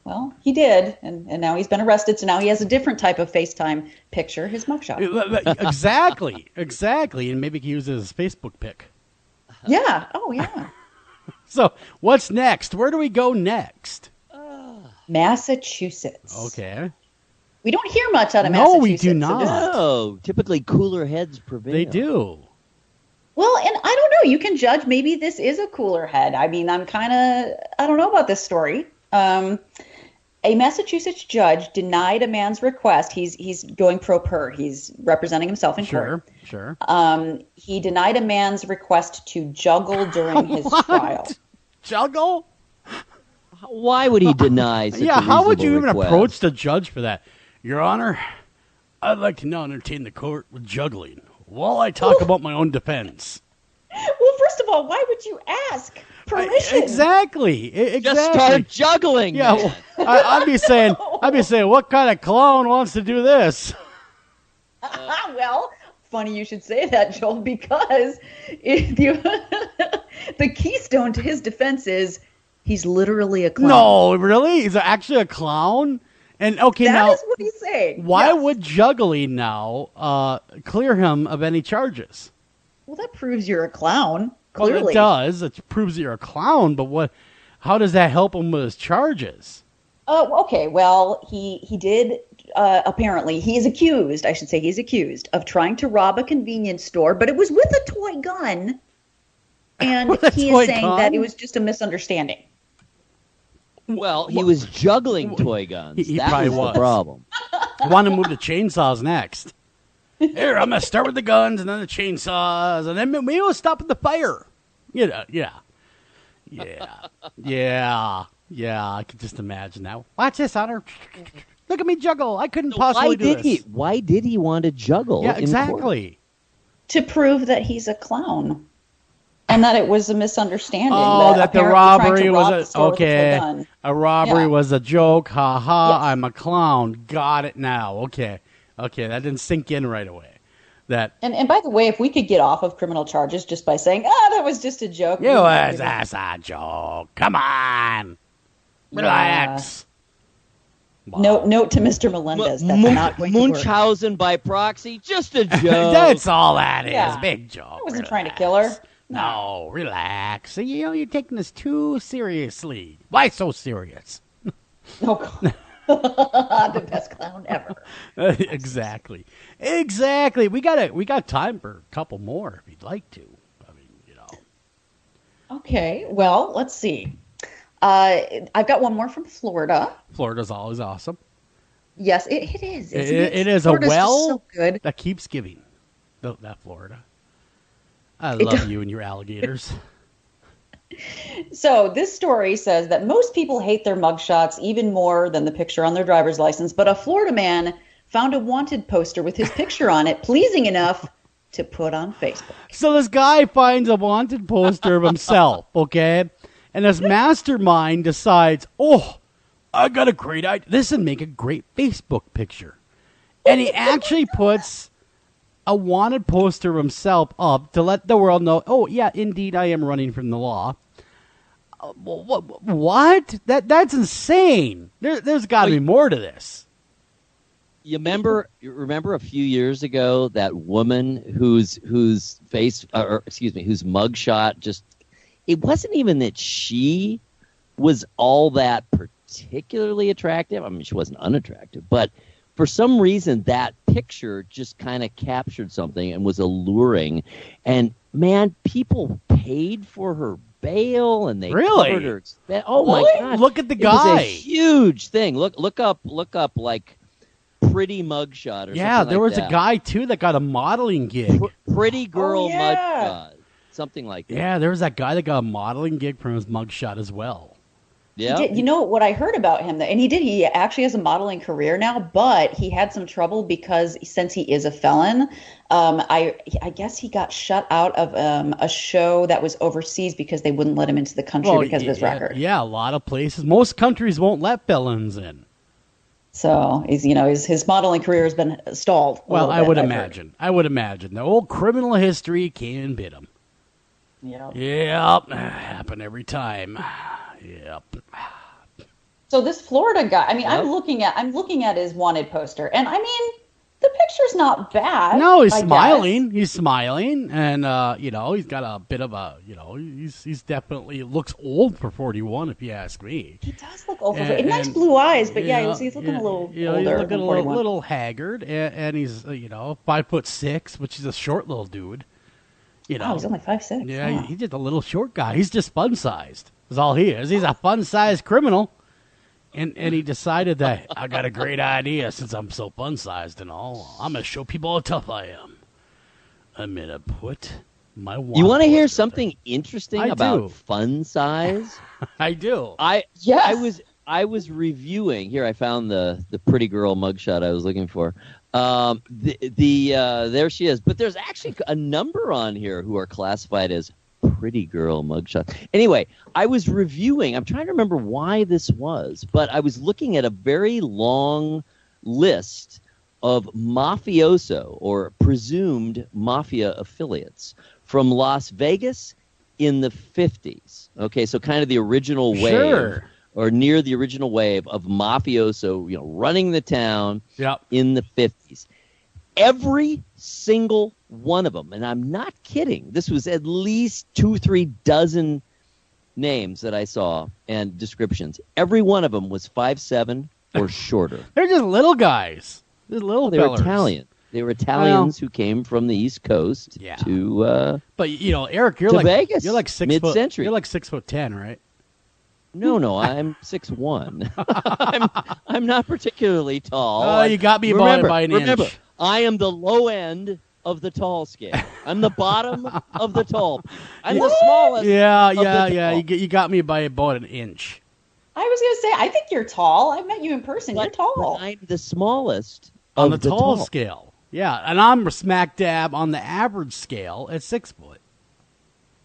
Well, he did, and now he's been arrested, so now he has a different type of FaceTime picture, his mugshot. Exactly, and maybe he uses his Facebook pic. Yeah. Oh, yeah. So, what's next? Where do we go next? Massachusetts. Okay. We don't hear much out of Massachusetts. No, we do not. No, typically cooler heads prevail. They do. Well, and I don't know. You can judge. Maybe this is a cooler head. I mean, I don't know about this story. A Massachusetts judge denied a man's request. He's going pro per. He's representing himself in court. Sure. He denied a man's request to juggle during his trial. Juggle? Why would he deny such a how would you request? even approach the judge for that? Your Honor, I'd like to now entertain the court with juggling while I talk about my own defense. Well, first of all, why would you ask permission? Exactly. Just start juggling. Yeah, well, I'd be saying, what kind of clown wants to do this? Well, funny you should say that, Joel, because the keystone to his defense is he's literally a clown. No, really? He's actually a clown? And okay, that is what he's saying. Why would juggling now clear him of any charges? Well, that proves you're a clown. Clearly. Well, it does. It proves that you're a clown. But what? how does that help him with his charges? Oh, okay. Well, he did. Apparently, he's accused of trying to rob a convenience store, but it was with a toy gun. And he is saying that it was just a misunderstanding. Well, he was juggling toy guns. He that probably was the problem. I want to move to chainsaws next. Here, I'm going to start with the guns and then the chainsaws, and then we will stop at the fire. Yeah. I could just imagine that. Watch this, Honor. Look at me juggle. I couldn't possibly do this. Why did he want to juggle? Yeah, exactly. To prove that he's a clown. And that it was a misunderstanding. Oh, that the robbery was a robbery was a joke. Ha ha! Yes. I'm a clown. Got it now. Okay. That didn't sink in right away. And by the way, if we could get off of criminal charges just by saying, that was just a joke. That's a joke. Come on, relax. Note to Mr. Melendez that's not going to work. Munchausen by proxy, just a joke. That's all that is. Big joke. I wasn't trying to kill her. No, relax. You're taking this too seriously. Why so serious? Oh, God. The best clown ever. Exactly. We got time for a couple more if you'd like to. Okay. Well, let's see. I've got one more from Florida. Florida's always awesome. Yes, it is. It is a well so good. That keeps giving. That Florida. I love you and your alligators. So this story says that most people hate their mugshots even more than the picture on their driver's license, but a Florida man found a wanted poster with his picture on it, pleasing enough to put on Facebook. So this guy finds a wanted poster of himself, okay? And his mastermind decides, I got a great idea. This would make a great Facebook picture. And he actually puts a wanted poster of himself up to let the world know, yeah, indeed, I am running from the law. What? That's insane. There's got to be more to this. You remember a few years ago that woman whose mugshot just, it wasn't even that she was all that particularly attractive. I mean, she wasn't unattractive, but for some reason that picture just kind of captured something and was alluring. And man, people paid for her bail and they covered her expense. Oh my God! Look at the guy. It was a huge thing. Look up like pretty mugshot or something. Yeah, there was a guy too that got a modeling gig. Pretty girl mugshot, something like that. Yeah, there was that guy that got a modeling gig from his mugshot as well. Yeah, you know what I heard about him, and he actually has a modeling career now, but he had some trouble because since he is a felon, I guess he got shut out of a show that was overseas because they wouldn't let him into the country because of his record. Yeah, a lot of places, most countries won't let felons in. So his modeling career has been stalled. Well, I would imagine the old criminal history came and bit him. Yep, happen every time. Yep. So this Florida guy, I mean, yep. I'm looking at his wanted poster, and I mean, the picture's not bad. No, he's smiling. He's smiling, and he's got a bit of a, he's definitely looks old for 41, if you ask me. He does look old for 41. Nice blue eyes, but he's looking a little older. He's looking a little haggard, and he's 5'6", which is a short little dude. Oh, he's only 5'6". Yeah, he's just a little short guy. He's just fun sized. That's all he is. He's a fun-sized criminal. And he decided that I got a great idea since I'm so fun-sized and all. I'm going to show people how tough I am. I'm going to put my You want to hear something interesting about fun size? I do. I was reviewing. Here, I found the pretty girl mugshot I was looking for. There she is. But there's actually a number on here who are classified as pretty girl mugshot. Anyway, I was reviewing. I'm trying to remember why this was, but I was looking at a very long list of mafioso or presumed mafia affiliates from Las Vegas in the 50s. Okay, so kind of the original wave, or near the original wave of mafioso, running the town in the 50s. Every single one of them, and I'm not kidding, this was at least 2-3 dozen names that I saw and descriptions, every one of them was 5'7" or shorter. They're just little guys. They're little They were fellers. Italian. They were Italians who came from the East Coast to But Eric, you're to like Vegas, you're like 6 mid-century. You're like 6'10", right? No, I'm 6'1". I'm not particularly tall. Oh, you got me by an remember, inch. I am the low end of the tall scale. I'm the bottom of the tall. I'm the smallest. Yeah. You got me by about an inch. I was going to say, I think you're tall. I met you in person. You're tall. But I'm the smallest On of the tall scale. Yeah, and I'm smack dab on the average scale at 6 foot.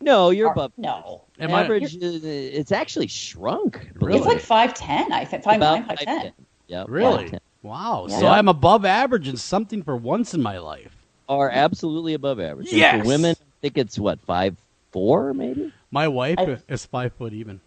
No, you're above. No. Average, it's actually shrunk. Really? It's like 5'10", I think. 5'9", 5'10". Yeah, Really? 5'10". Wow. Yeah. So I'm above average in something for once in my life. Are absolutely above average. And Yes! for women, I think it's, 5'4", maybe? My wife is 5 foot even.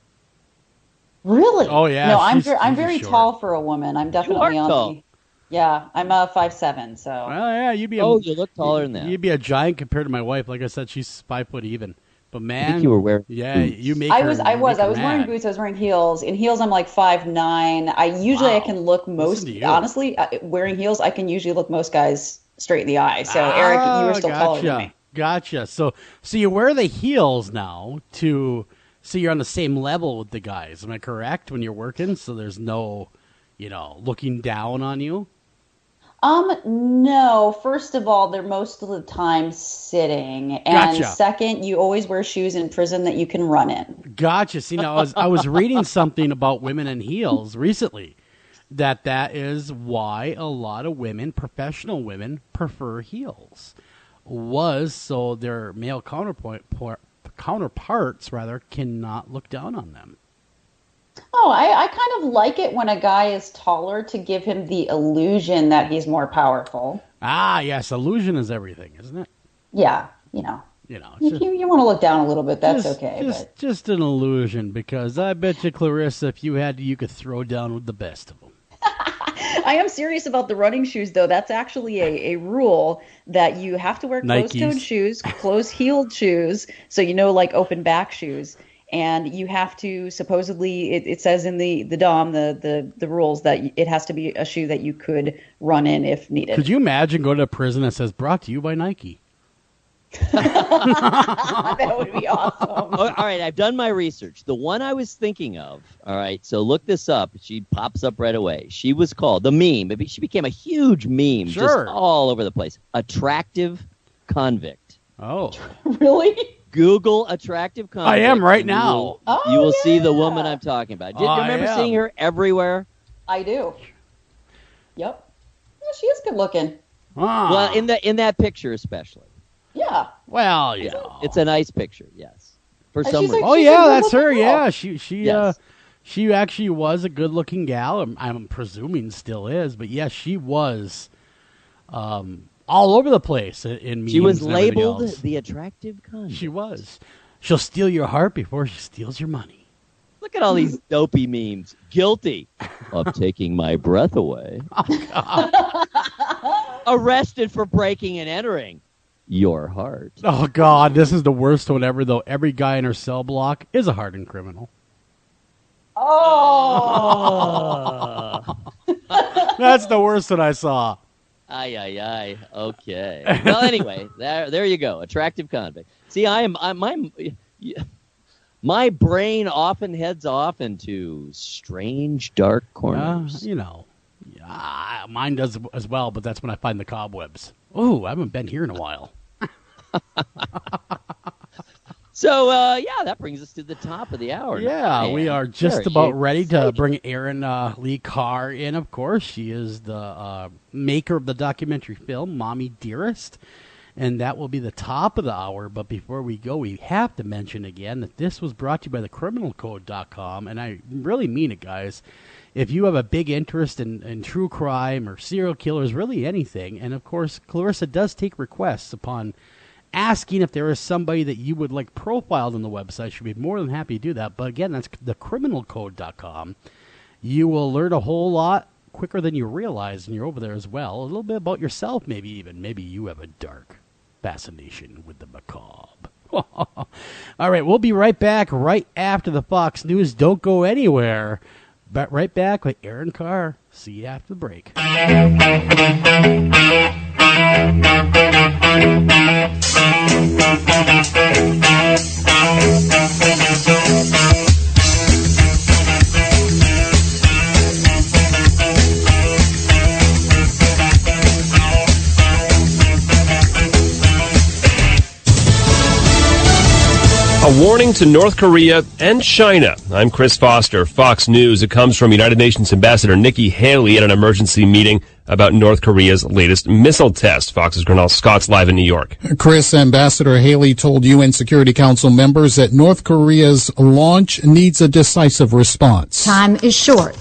Really? Oh, yeah. No, I'm she's very short. tall for a woman. I'm definitely on tall. the... Yeah, I'm 5'7", so... Well, yeah, you'd be you look taller than that. You'd be a giant compared to my wife. Like I said, she's 5 foot even. But man, I think you were wearing boots. You make I her, was you make her wearing mad. boots. I was wearing heels. In heels, I'm like 5'9". I can look honestly, wearing heels, I can usually look most guys straight in the eye. So Eric, you were still taller than me. Gotcha. So you wear the heels now so you're on the same level with the guys. Am I correct when you're working? So there's no, looking down on you. No. First of all, they're most of the time sitting, and Gotcha. second, you always wear shoes in prison that you can run in. Gotcha. See, now I was reading something about women in heels recently. That is why a lot of women, professional women, prefer heels. So their male counterparts cannot look down on them. Oh, I kind of like it when a guy is taller to give him the illusion that he's more powerful. Ah, yes, illusion is everything, isn't it? Yeah, You want to look down a little bit. That's okay. Just an illusion, because I bet you, Clarissa, if you could throw down with the best of them. I am serious about the running shoes, though. That's actually a rule that you have to wear closed-toed shoes, closed-heeled shoes, so like open back shoes. And you have to, supposedly, it says in the DOM, the rules, that it has to be a shoe that you could run in if needed. Could you imagine going to a prison that says, brought to you by Nike? That would be awesome. All right, I've done my research. The one I was thinking of, all right, so look this up. She pops up right away. She was called, the meme, she became a huge meme, just all over the place. Attractive convict. Oh. Really? Google attractive convict. I am right now. You will see the woman I'm talking about. Do you remember seeing her everywhere? I do. Yep. Yeah, she is good looking. Ah. Well, in that picture especially. Yeah. Well, it's a nice picture. Yes. For some reason. Oh yeah, that's her. Yeah, she Yes. she actually was a good-looking gal. I'm presuming still is, but yes, she was all over the place in memes. She was and everything labeled else. the attractive convict. She was. She'll steal your heart before she steals your money. Look at all these dopey memes. Guilty of taking my breath away. Oh, God. Arrested for breaking and entering your heart. Oh, God, this is the worst one ever, though. Every guy in her cell block is a hardened criminal. Oh! That's the worst that I saw. Aye. Okay. Well, anyway, there you go. Attractive convict. See, my brain often heads off into strange, dark corners. Mine does as well, but that's when I find the cobwebs. Oh, I haven't been here in a while. So, that brings us to the top of the hour. Yeah, we are just about ready to bring Erin Lee Carr in, of course. She is the maker of the documentary film, Mommy Dearest, and that will be the top of the hour. But before we go, we have to mention again that this was brought to you by thecriminalcode.com, and I really mean it, guys. If you have a big interest in true crime or serial killers, really anything, and of course, Clarissa does take requests upon asking if there is somebody that you would like profiled on the website. She'd be more than happy to do that. But again, that's thecriminalcode.com. You will learn a whole lot quicker than you realize, and you're over there as well. A little bit about yourself, maybe even. Maybe you have a dark fascination with the macabre. All right, we'll be right back right after the Fox News. Don't go anywhere. But right back with Erin Carr. See you after the break. A warning to North Korea and China. I'm Chris Foster, Fox News. It comes from United Nations Ambassador Nikki Haley at an emergency meeting about North Korea's latest missile test. Fox's Gernal Scott's live in New York. Chris, Ambassador Haley told UN Security Council members that North Korea's launch needs a decisive response. Time is short.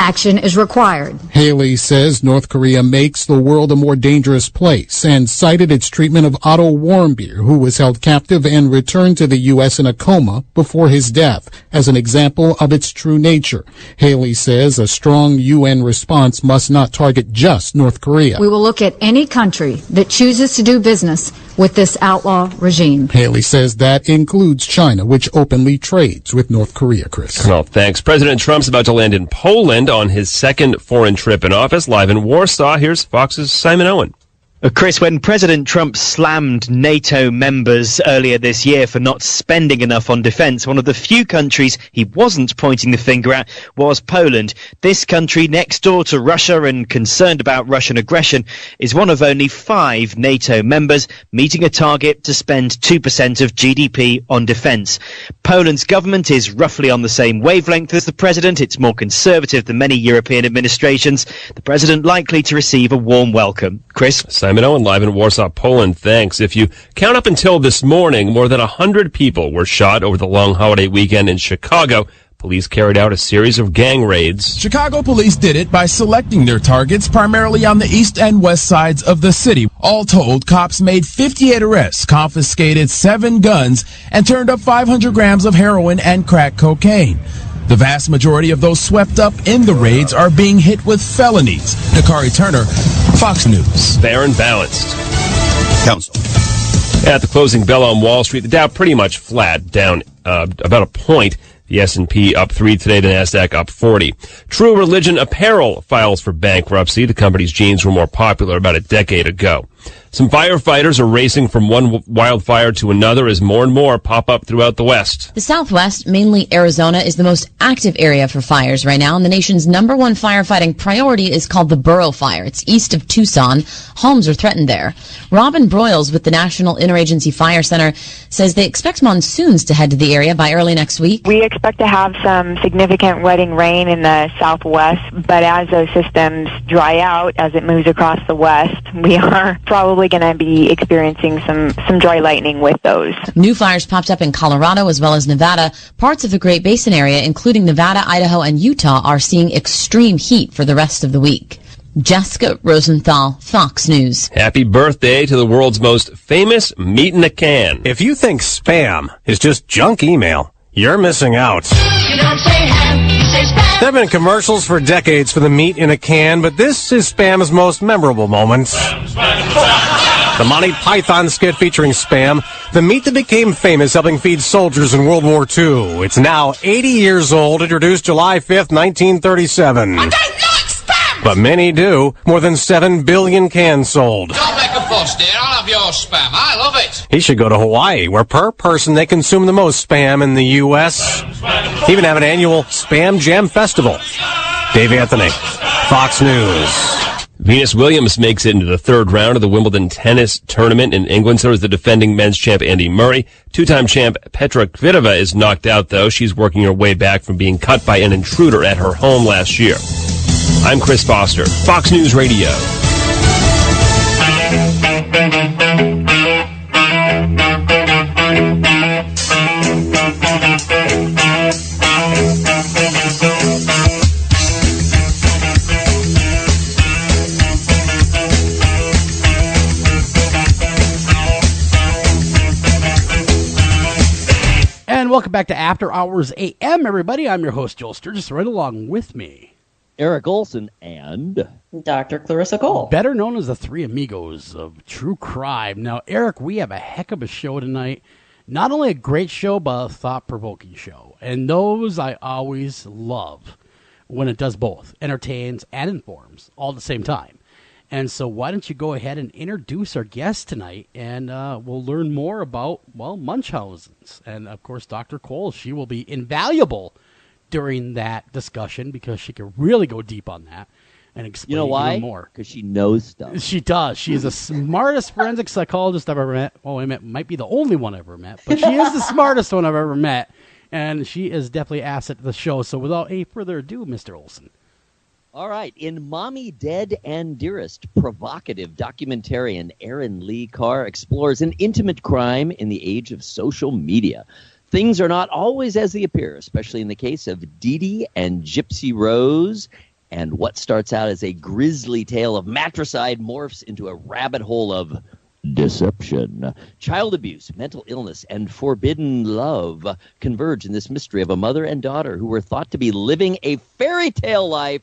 Action is required. Haley says North Korea makes the world a more dangerous place and cited its treatment of Otto Warmbier, who was held captive and returned to the U.S. in a coma before his death, as an example of its true nature. Haley says a strong UN response must not target just North Korea. We will look at any country that chooses to do business with this outlaw regime. Haley says that includes China, which openly trades with North Korea, Chris. Well, thanks. President Trump's about to land in Poland on his second foreign trip in office. Live in Warsaw, here's Fox's Simon Owen. Chris, when President Trump slammed NATO members earlier this year for not spending enough on defence, one of the few countries he wasn't pointing the finger at was Poland. This country, next door to Russia and concerned about Russian aggression, is one of only 5 NATO members meeting a target to spend 2% of GDP on defence. Poland's government is roughly on the same wavelength as the president. It's more conservative than many European administrations. The president likely to receive a warm welcome. Chris? Simon Owen, live in Warsaw, Poland. Thanks. If you count up until this morning, more than 100 people were shot over the long holiday weekend in Chicago. Police carried out a series of gang raids. Chicago police did it by selecting their targets primarily on the east and west sides of the city. All told, cops made 58 arrests, confiscated 7 guns, and turned up 500 grams of heroin and crack cocaine. The vast majority of those swept up in the raids are being hit with felonies. Nakari Turner, Fox News. Fair and balanced. Council. At the closing bell on Wall Street, the Dow pretty much flat, down about a point. The S&P up 3 today, the NASDAQ up 40. True Religion Apparel files for bankruptcy. The company's jeans were more popular about a decade ago. Some firefighters are racing from one wildfire to another as more and more pop up throughout the West. The Southwest, mainly Arizona, is the most active area for fires right now, and the nation's number one firefighting priority is called the Burrow Fire. It's east of Tucson. Homes are threatened there. Robin Broyles with the National Interagency Fire Center says they expect monsoons to head to the area by early next week. We expect to have some significant wetting rain in the Southwest, but as those systems dry out, as it moves across the West, we are probably going to be experiencing some dry lightning with those. New fires popped up in Colorado as well as Nevada. Parts of the Great Basin area, including Nevada, Idaho, and Utah, are seeing extreme heat for the rest of the week. Jessica Rosenthal, Fox News. Happy birthday to the world's most famous meat in a can. If you think spam is just junk email, you're missing out. You don't say ham, you say spam. There have been commercials for decades for the meat in a can, but this is Spam's most memorable moment. The Monty Python skit featuring Spam, the meat that became famous helping feed soldiers in World War II. It's now 80 years old, introduced July 5th, 1937. I don't like Spam! But many do. More than 7 billion cans sold. Don't make a fuss, dear. I'll have your Spam. I love it. He should go to Hawaii, where per person they consume the most Spam in the U.S. Even have an annual Spam Jam Festival. Dave Anthony, Fox News. Venus Williams makes it into the third round of the Wimbledon tennis tournament in England. So is the defending men's champ Andy Murray. Two-time champ Petra Kvitova is knocked out, though. She's working her way back from being cut by an intruder at her home last year. I'm Chris Foster, Fox News Radio. And welcome back to After Hours AM, everybody. I'm your host, Joel Sturgis. Right along with me, Eric Olsen and Dr. Clarissa Cole. better known as the Three Amigos of True Crime. Now, Eric, we have a heck of a show tonight. Not only a great show, but a thought-provoking show. And those I always love when it does both, entertains and informs, all at the same time. And so why don't you go ahead and introduce our guest tonight, and we'll learn more about, well, Munchausen's. And, of course, Dr. Cole, she will be invaluable during that discussion because she can really go deep on that and explain even more. Because she knows stuff. She does. She is the smartest forensic psychologist I've ever met. Well, might be the only one I've ever met, but she is the smartest one I've ever met, and she is definitely an asset to the show. So without any further ado, Mr. Olsen. All right. In Mommy Dead and Dearest, provocative documentarian Erin Lee Carr explores an intimate crime in the age of social media. Things are not always as they appear, especially in the case of Dee Dee and Gypsy Rose. And what starts out as a grisly tale of matricide morphs into a rabbit hole of deception. Child abuse, mental illness, and forbidden love converge in this mystery of a mother and daughter who were thought to be living a fairy tale life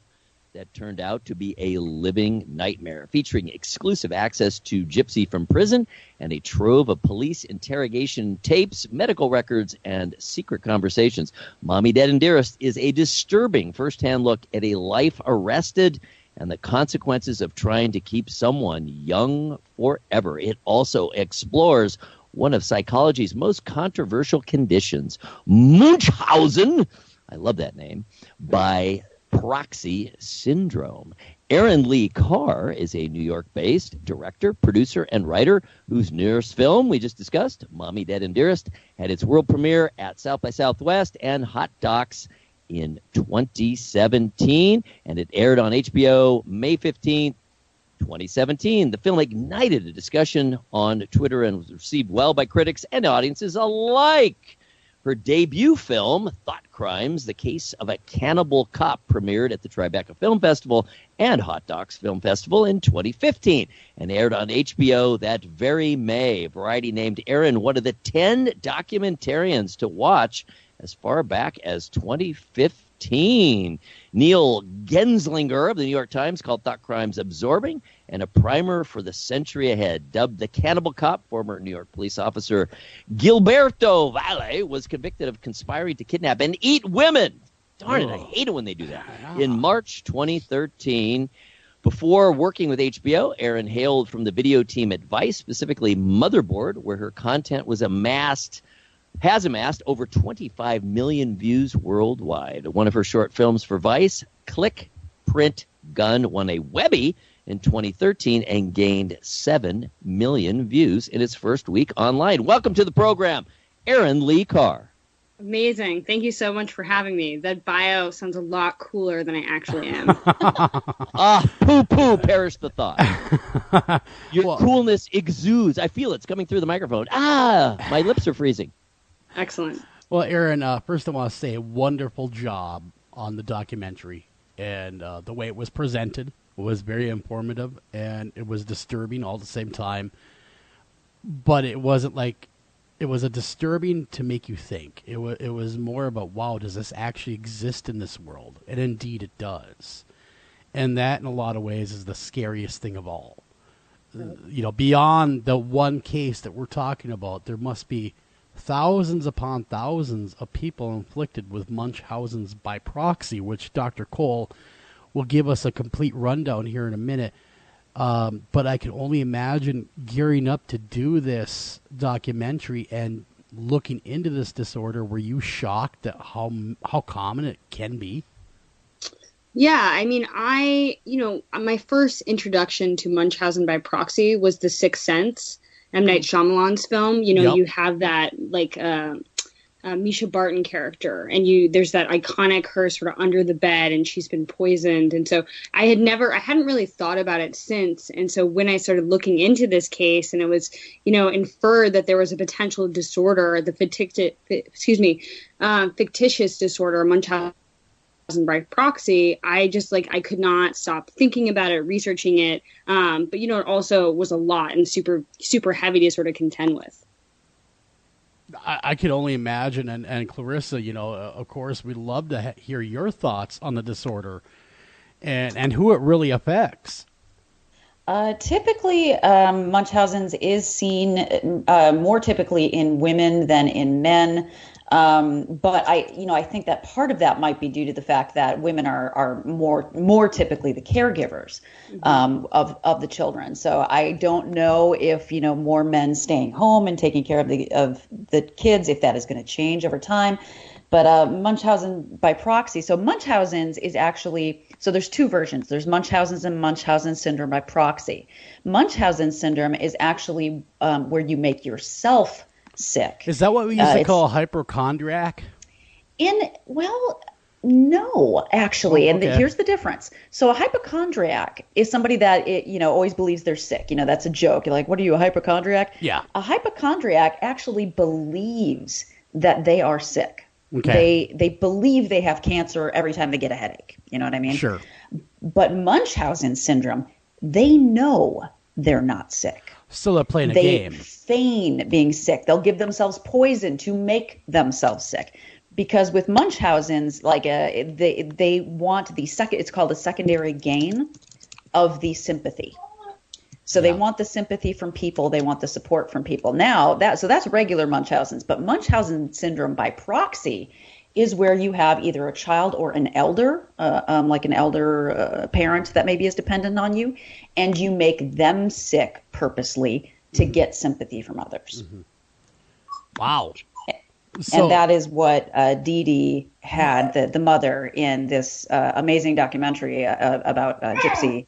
that turned out to be a living nightmare, featuring exclusive access to Gypsy from prison and a trove of police interrogation tapes, medical records, and secret conversations. Mommy Dead and Dearest is a disturbing first-hand look at a life arrested and the consequences of trying to keep someone young forever. It also explores one of psychology's most controversial conditions, Munchausen, I love that name, by proxy syndrome. Erin Lee Carr is a New York-based director, producer, and writer whose newest film we just discussed, Mommy Dead and Dearest, had its world premiere at South by Southwest and Hot Docs in 2017, and it aired on HBO May 15th, 2017. The film ignited a discussion on Twitter and was received well by critics and audiences alike. Her debut film, Thought Crimes, The Case of a Cannibal Cop, premiered at the Tribeca Film Festival and Hot Docs Film Festival in 2015 and aired on HBO that very May. Variety named Erin one of the 10 documentarians to watch as far back as 2015. Neil Genslinger of the New York Times called Thought Crimes absorbing and a primer for the century ahead. Dubbed the Cannibal Cop, former New York police officer Gilberto Valle was convicted of conspiring to kidnap and eat women. Darn it, I hate it when they do that. In March 2013, before working with HBO, Erin hailed from the video team at Vice, specifically Motherboard, where her content has amassed over 25 million views worldwide. One of her short films for Vice, Click, Print, Gun, won a Webby in 2013 and gained 7 million views in its first week online. Welcome to the program, Erin Lee Carr. Amazing. Thank you so much for having me. That bio sounds a lot cooler than I actually am. Poo-poo, perish the thought. Your coolness exudes. I feel it's coming through the microphone. My lips are freezing. Excellent. Well, Erin, first I want to say a wonderful job on the documentary. And the way it was presented was very informative, and it was disturbing all at the same time. But it wasn't like, it was a disturbing to make you think. It was more about, wow, does this actually exist in this world? And indeed it does. And that, in a lot of ways, is the scariest thing of all. You know, beyond the one case that we're talking about, there must be thousands upon thousands of people inflicted with Munchausen's by proxy, which Dr. Cole will give us a complete rundown here in a minute. But I can only imagine gearing up to do this documentary and looking into this disorder. Were you shocked at how common it can be? Yeah, I mean, my first introduction to Munchausen by proxy was The Sixth Sense, M. Night Shyamalan's film. You have that Misha Barton character, and there's that iconic her sort of under the bed, and she's been poisoned. And so I hadn't really thought about it since. And so when I started looking into this case, and it was, inferred that there was a potential disorder, the fictitious disorder, Munchausen by proxy, I could not stop thinking about it, researching it. But it also was a lot and super, super heavy to sort of contend with. I could only imagine, and Clarissa, of course, we'd love to hear your thoughts on the disorder and who it really affects. Typically, Munchausen's is seen more typically in women than in men. But I think that part of that might be due to the fact that women are more typically the caregivers of the children. So I don't know if more men staying home and taking care of the kids, if that is going to change over time. But Munchausen by proxy. So Munchausen's is actually, so there's two versions. There's Munchausen's and Munchausen syndrome by proxy. Munchausen syndrome is actually where you make yourself sick. Is that what we used to call a hypochondriac? No, actually. Okay. And here's the difference. So a hypochondriac is somebody that always believes they're sick. That's a joke. You're like, what are you, a hypochondriac? Yeah. A hypochondriac actually believes that they are sick. Okay. They believe they have cancer every time they get a headache. You know what I mean? Sure. But Munchausen syndrome, they know they're not sick. So they're playing a They game. feign being sick. They'll give themselves poison to make themselves sick. Because with Munchausen's, they want it's called a secondary gain of the sympathy. So they want the sympathy from people. They want the support from people. Now, that's regular Munchausen's. But Munchausen syndrome by proxy is where you have either a child or an elder, like an elder parent that maybe is dependent on you, and you make them sick purposely to get sympathy from others. Mm-hmm. Wow. And that is what Dee Dee had, the mother, in this amazing documentary about Gypsy.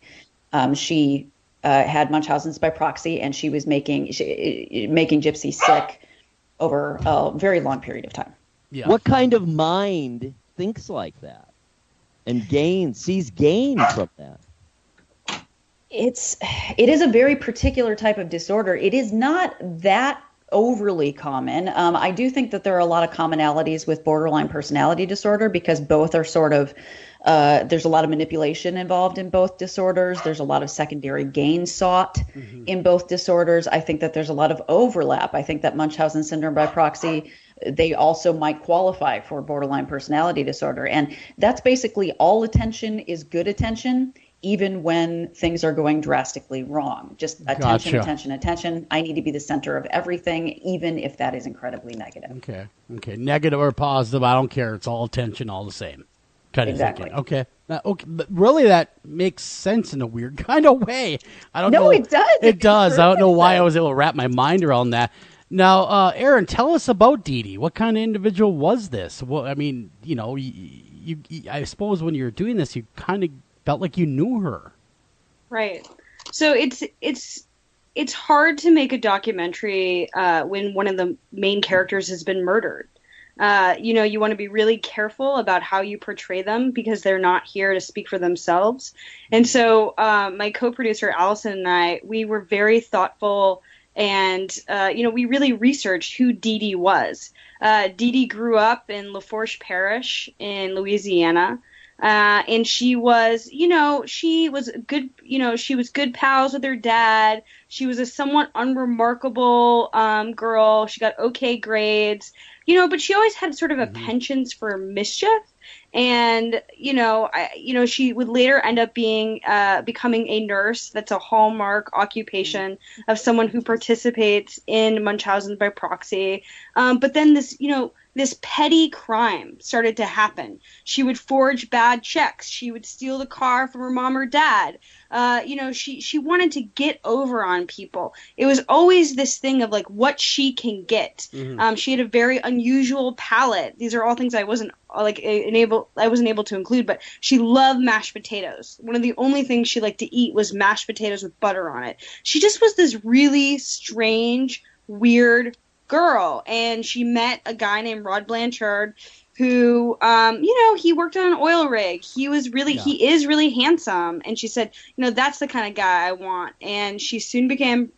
She had Munchausen's by proxy, and she was making Gypsy sick over a very long period of time. Yeah. What kind of mind thinks like that and sees gain from that? It is a very particular type of disorder. It is not that overly common. I do think that there are a lot of commonalities with borderline personality disorder because both are sort of there's a lot of manipulation involved in both disorders. There's a lot of secondary gain sought in both disorders. I think that there's a lot of overlap. I think that Munchausen syndrome by proxy, they also might qualify for borderline personality disorder. And that's basically all attention is good attention, even when things are going drastically wrong. Just attention, Gotcha. attention, attention. I need to be the center of everything, even if that is incredibly negative. Okay. Negative or positive, I don't care. It's all attention, all the same. Kind of Exactly. thinking. Okay. Okay. But really, that makes sense in a weird kind of way. I don't know. No, it does. It does. I don't know why sense. I was able to wrap my mind around that. Now, Erin, tell us about Dee Dee. What kind of individual was this? Well, I mean, I suppose when you were doing this, you kind of felt like you knew her. Right. So it's hard to make a documentary when one of the main characters has been murdered. You want to be really careful about how you portray them because they're not here to speak for themselves. And so my co-producer Olsen and I, we were very thoughtful and, we really researched who Dee Dee was. Dee Dee grew up in Lafourche Parish in Louisiana. And she was, she was good, she was good pals with her dad. She was a somewhat unremarkable girl. She got okay grades, but she always had sort of a penchant for mischief. And, she would later end up becoming a nurse. That's a hallmark occupation of someone who participates in Munchausen by proxy. But then this petty crime started to happen. She would forge bad checks. She would steal the car from her mom or dad. She wanted to get over on people. It was always this thing of like what she can get. She had a very unusual palate. These are all things I wasn't able to include, but she loved mashed potatoes. One of the only things she liked to eat was mashed potatoes with butter on it. She just was this really strange, weird girl, and she met a guy named Rod Blanchard who he worked on an oil rig. He is really handsome, and she said, that's the kind of guy I want. And she soon became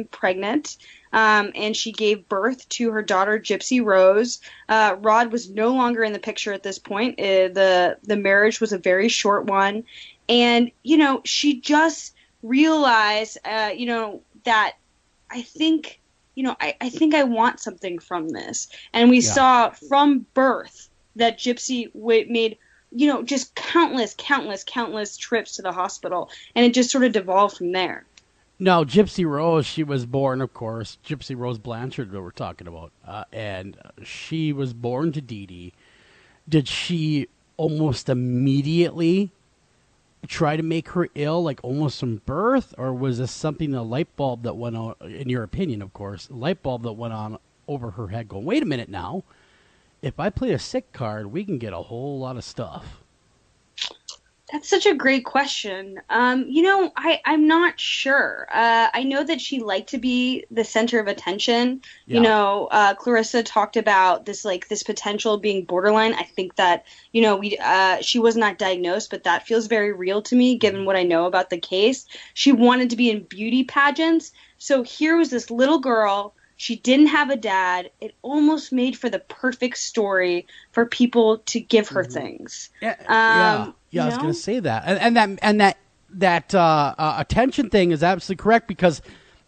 pregnant, and she gave birth to her daughter Gypsy Rose. Rod was no longer in the picture at this point. The marriage was a very short one, and she just realized that I think I want something from this. And we saw from birth that Gypsy made just countless trips to the hospital, and it just sort of devolved from there. No, Gypsy Rose, she was born, of course, Gypsy Rose Blanchard that we're talking about, and she was born to Dee Dee. Did she almost immediately try to make her ill, like almost from birth, or was this something, a light bulb that went on, in your opinion, of course, a light bulb that went on over her head going, wait a minute now, if I play a sick card, we can get a whole lot of stuff? That's such a great question. I'm not sure. I know that she liked to be the center of attention. Yeah. Clarissa talked about this potential being borderline. I think that, she was not diagnosed, but that feels very real to me, given what I know about the case. She wanted to be in beauty pageants. So here was this little girl. She didn't have a dad. It almost made for the perfect story for people to give her things. Yeah, I was going to say that, and that attention thing is absolutely correct, because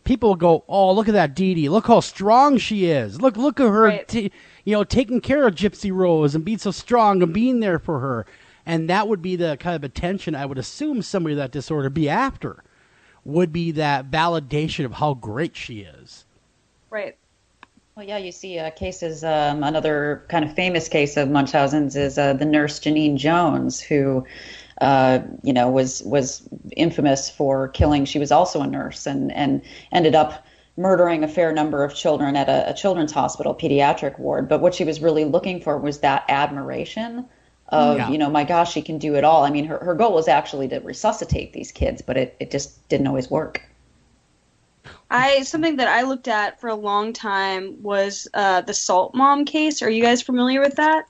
people will go, "Oh, look at that Dee Dee! Look how strong she is! Look at her, right. Taking care of Gypsy Rose and being so strong and being there for her." And that would be the kind of attention I would assume somebody with that disorder be after, would be that validation of how great she is. Right. Well, yeah, you see cases. Another kind of famous case of Munchausen's is the nurse Janine Jones, who, was infamous for killing. She was also a nurse and ended up murdering a fair number of children at a children's hospital pediatric ward. But what she was really looking for was that admiration of, my gosh, she can do it all. I mean, her goal was actually to resuscitate these kids, but it just didn't always work. Something that I looked at for a long time was the Salt Mom case. Are you guys familiar with that?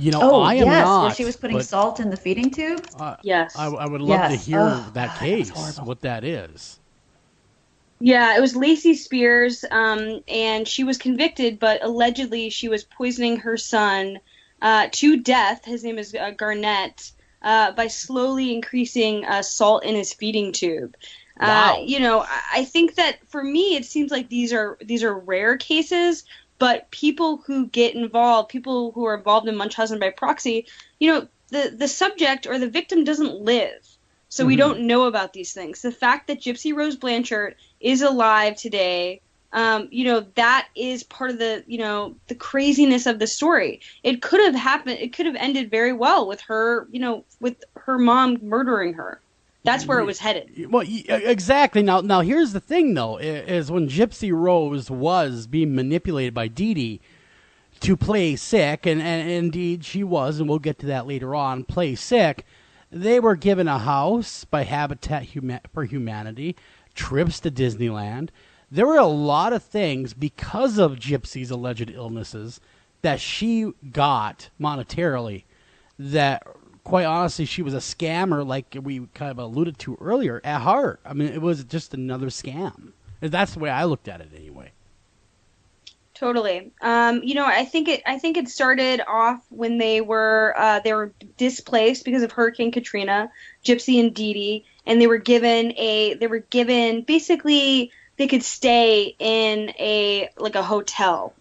I am not. Where she was putting salt in the feeding tube? Yes. I would love to hear that case, what that is. Yeah, it was Lacey Spears, and she was convicted, but allegedly she was poisoning her son to death. His name is Garnett, by slowly increasing salt in his feeding tube. Wow. I think that for me, it seems like these are rare cases, but people who get involved, people who are involved in Munchausen by proxy, the subject or the victim doesn't live. So we don't know about these things. The fact that Gypsy Rose Blanchard is alive today, that is part of the craziness of the story. It could have happened. It could have ended very well with her, with her mom murdering her. That's where it was headed. Well, exactly. Now here's the thing, though, is when Gypsy Rose was being manipulated by Dee Dee to play sick, and indeed she was, and we'll get to that later on, play sick, they were given a house by Habitat for Humanity, trips to Disneyland. There were a lot of things because of Gypsy's alleged illnesses that she got monetarily that... Quite honestly, she was a scammer, like we kind of alluded to earlier, at heart. I mean, it was just another scam. That's the way I looked at it, anyway. Totally. I think it started off when they were displaced because of Hurricane Katrina, Gypsy and Dee Dee, and they were given basically they could stay in a hotel,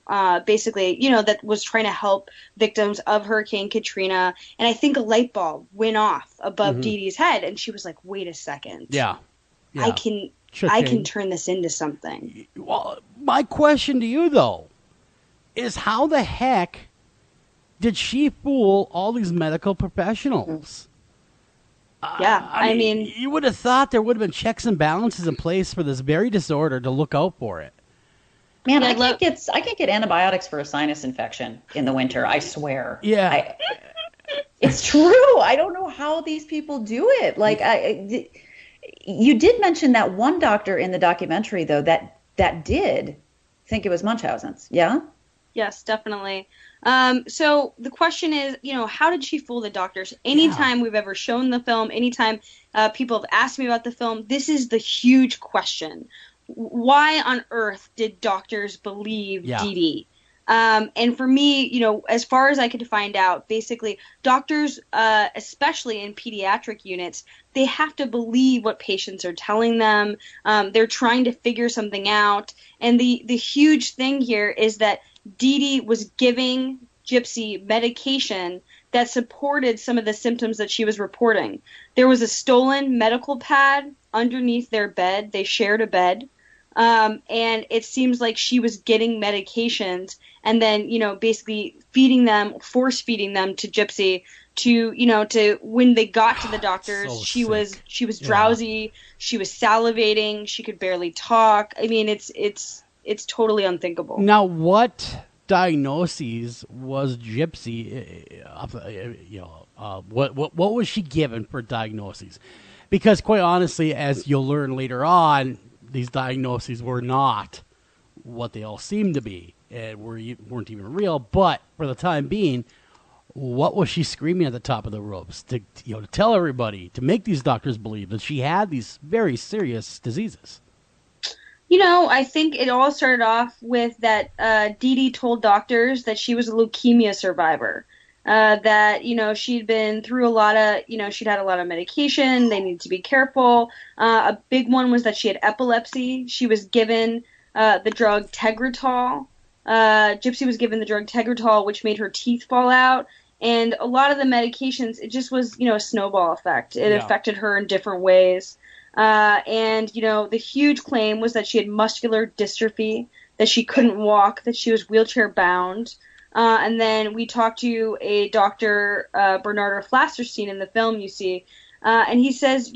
basically, that was trying to help victims of Hurricane Katrina. And I think a light bulb went off above Dee Dee's head, and she was like, "Wait a second, yeah. I can turn this into something." Well, my question to you though is, how the heck did she fool all these medical professionals? Yeah, I mean, you would have thought there would have been checks and balances in place for this very disorder to look out for it. Man, I can't get antibiotics for a sinus infection in the winter. I swear. Yeah, it's true. I don't know how these people do it. You did mention that one doctor in the documentary, though, that did think it was Munchausen's. Yeah. Yes, definitely. So the question is, how did she fool the doctors? Anytime we've ever shown the film, anytime people have asked me about the film, this is the huge question. Why on earth did doctors believe Dee Dee? And for me, as far as I could find out, basically doctors, especially in pediatric units, they have to believe what patients are telling them. They're trying to figure something out. And the huge thing here is that Dee Dee was giving Gypsy medication that supported some of the symptoms that she was reporting. There was a stolen medical pad underneath their bed. They shared a bed. And it seems like she was getting medications and then, basically force feeding them to Gypsy to when they got to the doctors, she was drowsy. She was salivating. She could barely talk. I mean, it's totally unthinkable. Now, what diagnoses was Gypsy, what was she given for diagnoses? Because quite honestly, as you'll learn later on, these diagnoses were not what they all seemed to be and weren't even real. But for the time being, what was she screaming at the top of the ropes to tell everybody, to make these doctors believe that she had these very serious diseases? I think it all started off with that Dee Dee told doctors that she was a leukemia survivor, that, she'd been through a lot of, she'd had a lot of medication. They needed to be careful. A big one was that she had epilepsy. She was given the drug Tegretol. Gypsy was given the drug Tegretol, which made her teeth fall out. And a lot of the medications, it just was, a snowball effect. It affected her in different ways. And the huge claim was that she had muscular dystrophy, that she couldn't walk, that she was wheelchair bound. And then we talked to a doctor, Bernardo Flasterstein, in the film you see, and he says,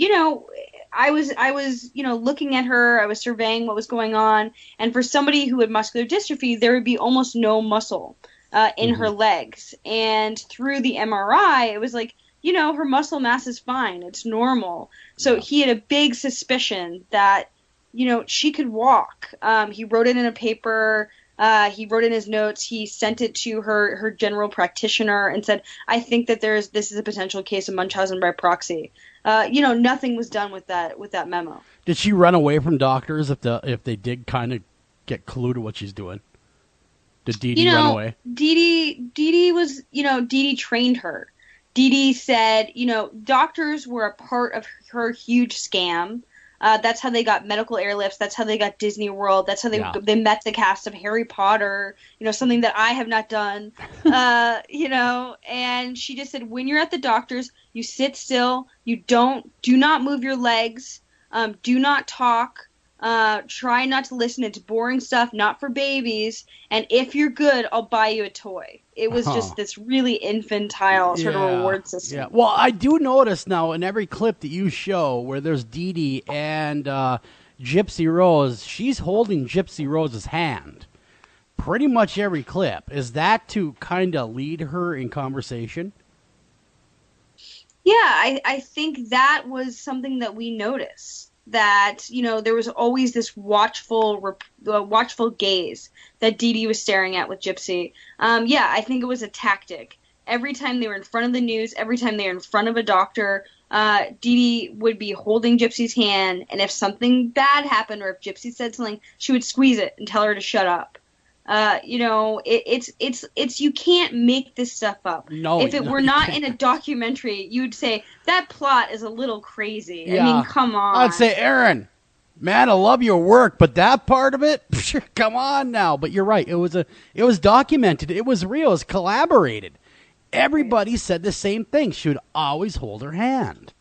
I was looking at her, I was surveying what was going on, and for somebody who had muscular dystrophy, there would be almost no muscle in her legs. And through the MRI, it was like, her muscle mass is fine. It's normal. So he had a big suspicion that, she could walk. He wrote it in a paper. He wrote in his notes. He sent it to her general practitioner and said, I think that this is a potential case of Munchausen by proxy. Nothing was done with that memo. Did she run away from doctors if they did kind of get clue to what she's doing? Did Dee Dee run away? Dee Dee trained her. Dee Dee said, doctors were a part of her huge scam. That's how they got medical airlifts. That's how they got Disney World. That's how they met the cast of Harry Potter, something that I have not done, and she just said, when you're at the doctor's, you sit still, do not move your legs, do not talk, try not to listen. It's boring stuff, not for babies. And if you're good, I'll buy you a toy. It was just this really infantile sort of reward system. Yeah. Well, I do notice now in every clip that you show where there's Dee Dee and Gypsy Rose, she's holding Gypsy Rose's hand. Pretty much every clip. Is that to kind of lead her in conversation? Yeah, I think that was something that we noticed. That, there was always this watchful gaze that Dee Dee was staring at with Gypsy. I think it was a tactic. Every time they were in front of the news, every time they were in front of a doctor, Dee Dee would be holding Gypsy's hand, and if something bad happened or if Gypsy said something, she would squeeze it and tell her to shut up. It's you can't make this stuff up. No, if it were not in a documentary, you'd say that plot is a little crazy. Yeah. I mean, come on. I'd say, Erin, man, I love your work, but that part of it, come on now. But you're right. It was documented. It was real. It was collaborated. Everybody said the same thing. She would always hold her hand.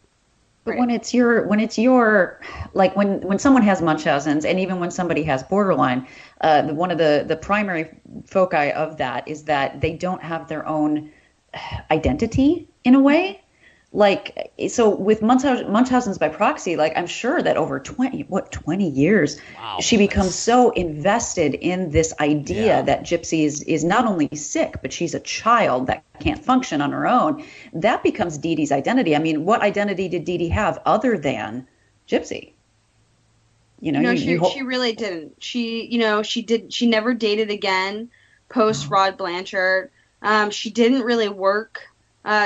But when it's your like when someone has Munchausen's, and even when somebody has borderline, one of the primary foci of that is that they don't have their own identity in a way. Like, so with Munchausen's by proxy, like, I'm sure that over 20 years, she becomes so invested in this idea that Gypsy is not only sick, but she's a child that can't function on her own. That becomes Dee Dee's identity. I mean, what identity did Dee Dee have other than Gypsy? She really didn't. She never dated again post Rod Blanchard. She didn't really work.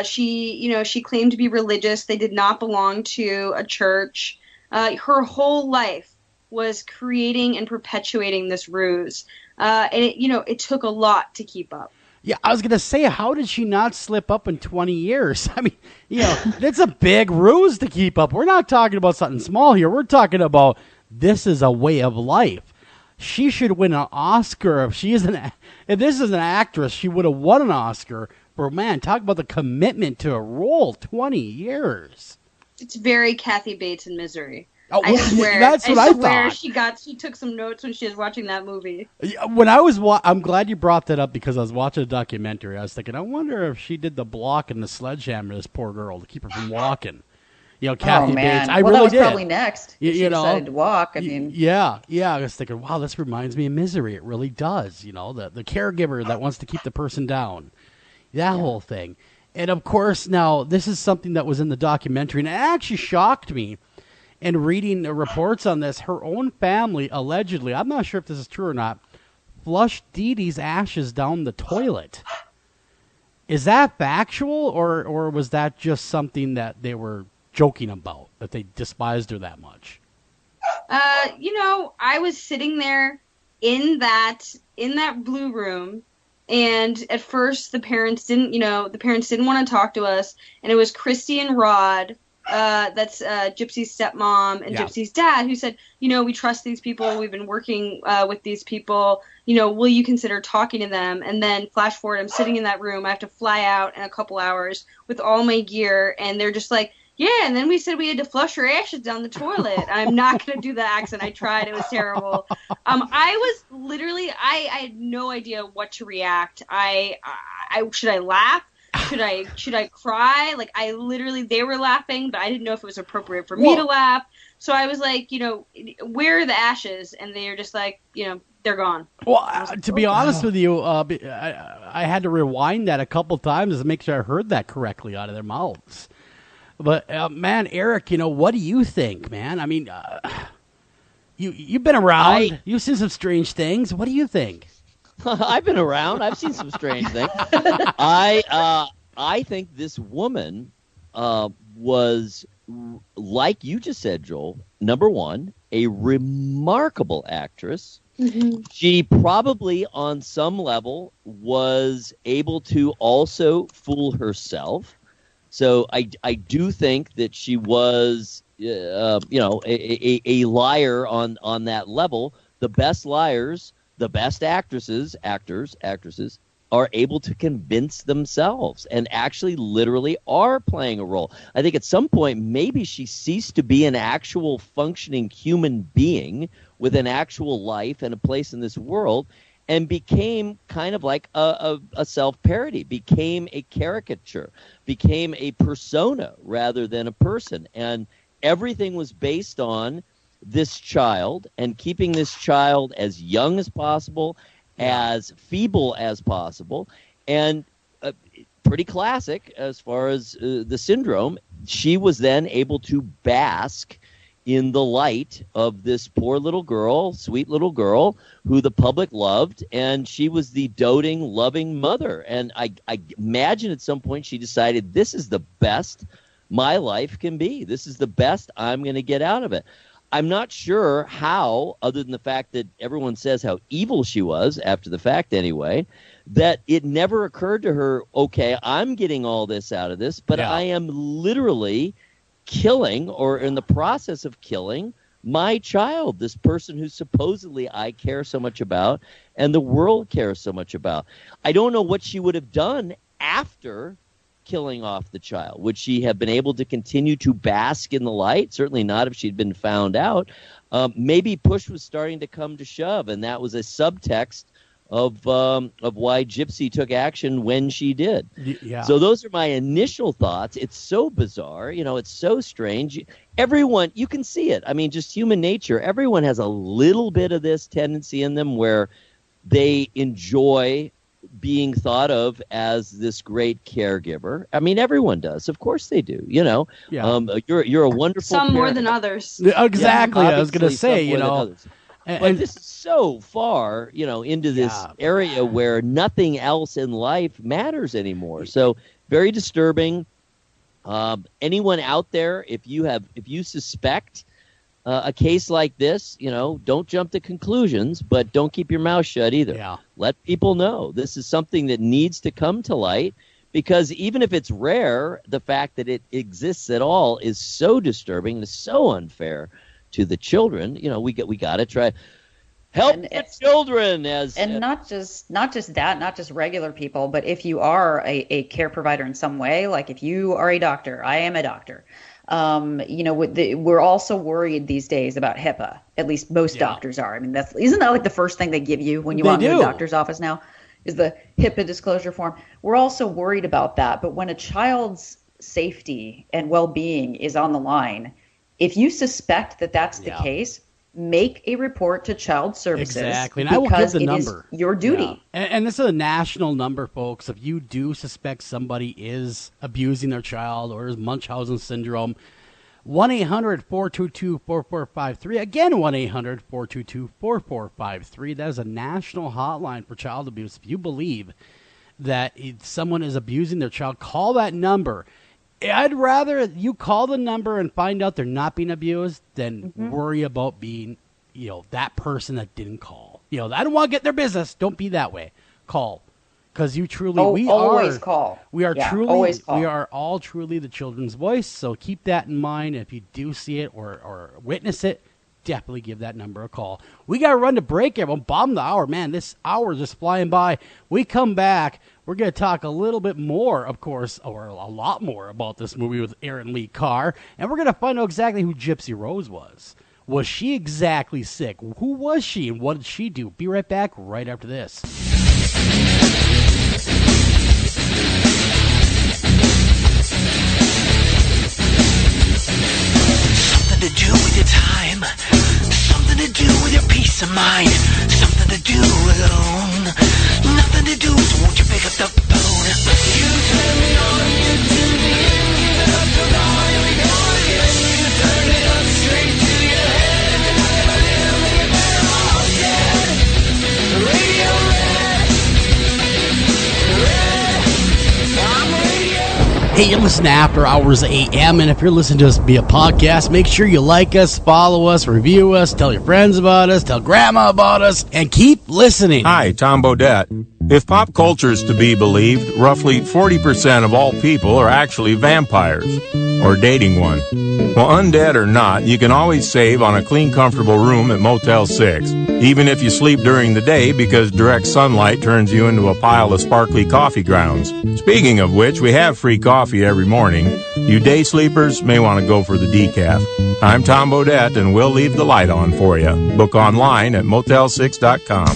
She claimed to be religious. They did not belong to a church. Her whole life was creating and perpetuating this ruse. And it took a lot to keep up. Yeah, I was going to say, how did she not slip up in 20 years? I mean, it's a big ruse to keep up. We're not talking about something small here. We're talking about this is a way of life. She should win an Oscar. If this is an actress, she would have won an Oscar But man, talk about the commitment to a role. 20 years. It's very Kathy Bates in Misery. Oh, I swear. That's what I thought. She took some notes when she was watching that movie. When I was, I'm glad you brought that up because I was watching a documentary. I was thinking, I wonder if she did the block and the sledgehammer to this poor girl to keep her from walking. Kathy Bates. I well, really that was did. Probably next. She decided to walk. I mean, yeah. I was thinking, wow, this reminds me of Misery. It really does. The caregiver that wants to keep the person down, that whole thing. And of course, now this is something that was in the documentary, and it actually shocked me. And reading the reports on this, her own family allegedly, I'm not sure if this is true or not, flushed Dee Dee's ashes down the toilet. Is that factual, or was that just something that they were joking about, that they despised her that much? I was sitting there in that blue room, and at first the parents didn't want to talk to us, and it was Christy and Rod. That's Gypsy's stepmom and Gypsy's dad, who said, we trust these people. We've been working with these people. Will you consider talking to them? And then flash forward, I'm sitting in that room. I have to fly out in a couple hours with all my gear, and they're just like, yeah. And then we said we had to flush her ashes down the toilet. I'm not going to do the accent. I tried. It was terrible. I was literally, I had no idea what to react. Should I laugh? Should I cry? Like, they were laughing, but I didn't know if it was appropriate for me to laugh. So I was like, where are the ashes? And they were just like, they're gone. Well, to be honest with you, I had to rewind that a couple times to make sure I heard that correctly out of their mouths. But, man, Eric, what do you think, man? I mean, you've been around. You've seen some strange things. What do you think? I've been around. I've seen some strange things. I think this woman was, like you just said, Joel, number one, a remarkable actress. Mm-hmm. She probably, on some level, was able to also fool herself. So I do think that she was, a liar on that level. The best liars, the best actors, are able to convince themselves and actually literally are playing a role. I think at some point maybe she ceased to be an actual functioning human being with an actual life and a place in this world and became kind of like a self-parody, became a caricature, became a persona rather than a person. And everything was based on this child and keeping this child as young as possible, as feeble as possible, and pretty classic as far as the syndrome. She was then able to bask in the light of this poor little girl, sweet little girl, who the public loved, and she was the doting, loving mother. And I imagine at some point she decided, this is the best my life can be. This is the best I'm going to get out of it. I'm not sure how, other than the fact that everyone says how evil she was, after the fact anyway, that it never occurred to her, okay, I'm getting all this out of this, but I am literally killing, or in the process of killing, my child, this person who supposedly I care so much about and the world cares so much about. I don't know what she would have done after killing off the child. Would she have been able to continue to bask in the light? Certainly not if she'd been found out. Maybe push was starting to come to shove, and that was a subtext of why Gypsy took action when she did. Yeah. So those are my initial thoughts. It's so bizarre. It's so strange. Everyone, you can see it. I mean, just human nature. Everyone has a little bit of this tendency in them where they enjoy being thought of as this great caregiver. I mean, everyone does. Of course they do. You're a wonderful Some parent. more than others. Exactly. I was going to say, But this is so far, into this area where nothing else in life matters anymore. So very disturbing. Anyone out there, if you suspect a case like this, don't jump to conclusions, but don't keep your mouth shut either. Yeah. Let people know this is something that needs to come to light, because even if it's rare, the fact that it exists at all is so disturbing, it's so unfair to the children. We got to try. Help the children not just that, not just regular people, but if you are a care provider in some way, like if you are a doctor, I am a doctor. We're also worried these days about HIPAA. At least most doctors are. I mean, isn't that like the first thing they give you when you walk into a doctor's office now? Is the HIPAA disclosure form. We're also worried about that. But when a child's safety and well-being is on the line, if you suspect that that's the case, make a report to Child Services. Exactly. And I will give the number. Is your duty. Yeah. And this is a national number, folks. If you do suspect somebody is abusing their child or is Munchausen syndrome, 1-800-422-4453. Again, 1-800-422-4453. That is a national hotline for child abuse. If you believe that someone is abusing their child, call that number. I'd rather you call the number and find out they're not being abused than worry about being, that person that didn't call. I don't want to get in their business. Don't be that way. Call. Because you truly, always call. We are truly, always call. We are all truly the children's voice. So keep that in mind. If you do see it or witness it, definitely give that number a call. We got to run to break, everyone. Bottom of the hour, man. This hour is just flying by. We come back. We're going to talk a little bit more, of course, or a lot more about this movie with Erin Lee Carr, and we're going to find out exactly who Gypsy Rose was. Was she exactly sick? Who was she, and what did she do? Be right back right after this. Something to do with your time, something to do with your peace of mind, something to do alone, nothing to do, so won't you pick up the phone? You turn me on, you tune me in, keep it up till dawn, here we go again. You turn it up straight to your head, and I never live, and they're all dead. Radio red, I'm radio. Hey, you're listening to After Hours AM, and if you're listening to us via podcast, make sure you like us, follow us, review us, tell your friends about us, tell grandma about us, and keep listening. Hi, Tom Bodette. If pop culture is to be believed, roughly 40% of all people are actually vampires, or dating one. Well, undead or not, you can always save on a clean, comfortable room at Motel 6, even if you sleep during the day because direct sunlight turns you into a pile of sparkly coffee grounds. Speaking of which, we have free coffee every morning. You day sleepers may want to go for the decaf. I'm Tom Bodette, and we'll leave the light on for you. Book online at motel6.com.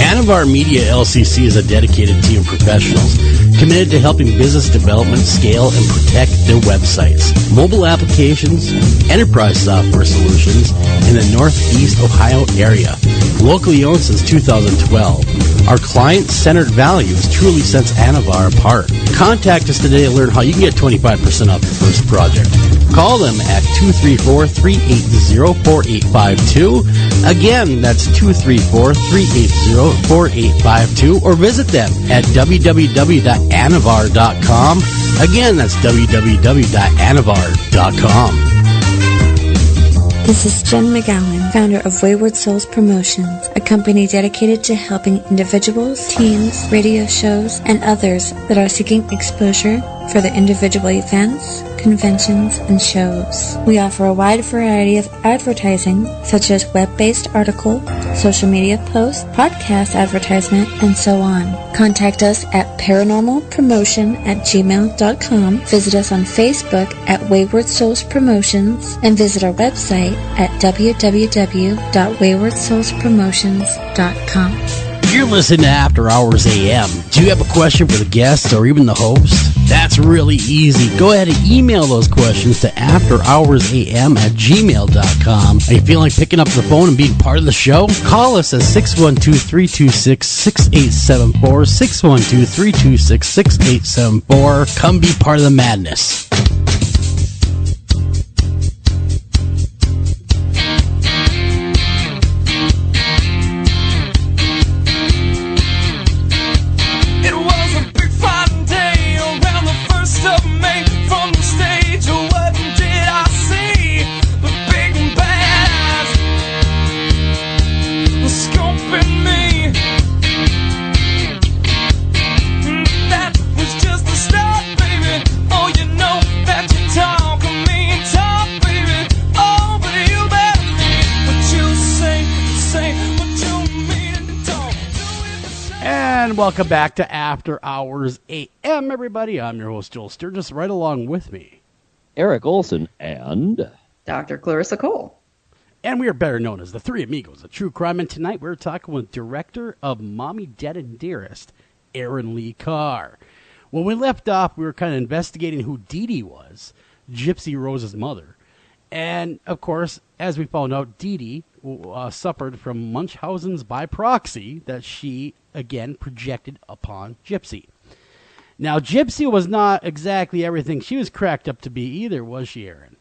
Anavar Media LCC is a dedicated team of professionals committed to helping business development scale and protect their websites, mobile applications, enterprise software solutions in the Northeast Ohio area. Locally owned since 2012. Our client-centered values truly sets Anavar apart. Contact us today to learn how you can get 25% off your first project. Call them at 234-380-4852. Again, that's 234-380-4852, or visit them at www.anavar.com. Again, that's www.anavar.com. This is Jen McGowan, founder of Wayward Souls Promotions, a company dedicated to helping individuals, teams, radio shows, and others that are seeking exposure for their individual events, conventions, and shows. We offer a wide variety of advertising, such as web-based article, social media posts, podcast advertisement, and so on. Contact us at paranormalpromotion@gmail.com, visit us on Facebook at Wayward Souls Promotions, and visit our website at www.waywardsoulspromotions.com. If you're listening to After Hours AM, do you have a question for the guests or even the host? That's really easy. Go ahead and email those questions to afterhoursam@gmail.com. Are you feeling like picking up the phone and being part of the show? Call us at 612-326-6874, 612-326-6874. Come be part of the madness. That was just the start, baby. Oh, you know And welcome back to After Hours AM, everybody. I'm your host, Joel Sturgis. Right along with me, Eric Olsen and Dr. Clarissa Cole. And we are better known as the Three Amigos of True Crime. And tonight we're talking with director of Mommy Dead and Dearest, Erin Lee Carr. When we left off, we were kind of investigating who Dee Dee was, Gypsy Rose's mother. And, of course, as we found out, Dee Dee suffered from Munchausen's by proxy that she, again, projected upon Gypsy. Now, Gypsy was not exactly everything she was cracked up to be either, was she, Erin?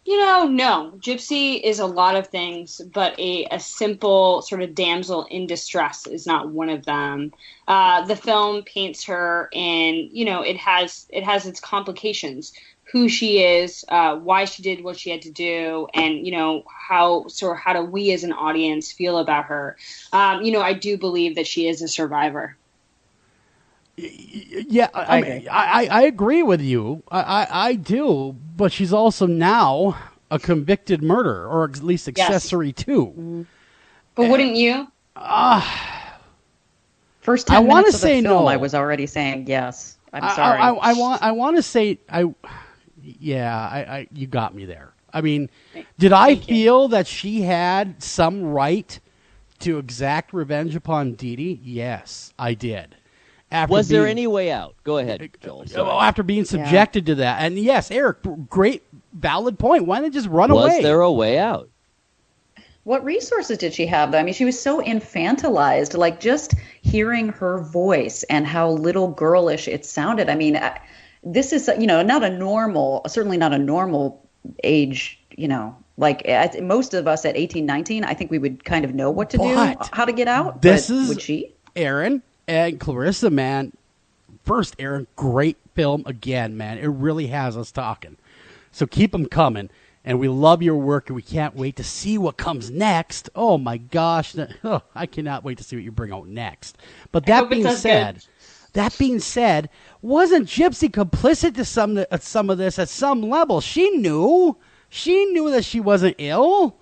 No. Gypsy is a lot of things, but a simple sort of damsel in distress is not one of them. The film paints her, and it has its complications. Who she is, why she did what she had to do, and how do we as an audience feel about her. I do believe that she is a survivor. Yeah, I agree with you. I do, but she's also now a convicted murderer, or at least accessory to. Mm-hmm. But wouldn't you? First 10 minutes of the film, no. I was already saying yes. I'm sorry. I want to say you got me there. I mean, did I feel that she had some right to exact revenge upon Dee Dee? Yes, I did. Was there any way out? Go ahead, Joel. After being subjected to that. And yes, Eric, great, valid point. Why not just run away? Was there a way out? What resources did she have, though? I mean, she was so infantilized. Like, just hearing her voice and how little girlish it sounded. I mean, this is, certainly not a normal age, like most of us at 18, 19, I think we would kind of know what to do, how to get out. Would she? Erin and Clarissa, man. First, Erin, great film again, man. It really has us talking. So keep them coming. And we love your work, and we can't wait to see what comes next. Oh, my gosh. I cannot wait to see what you bring out next. But that being said, wasn't Gypsy complicit to some of this at some level? She knew that she wasn't ill.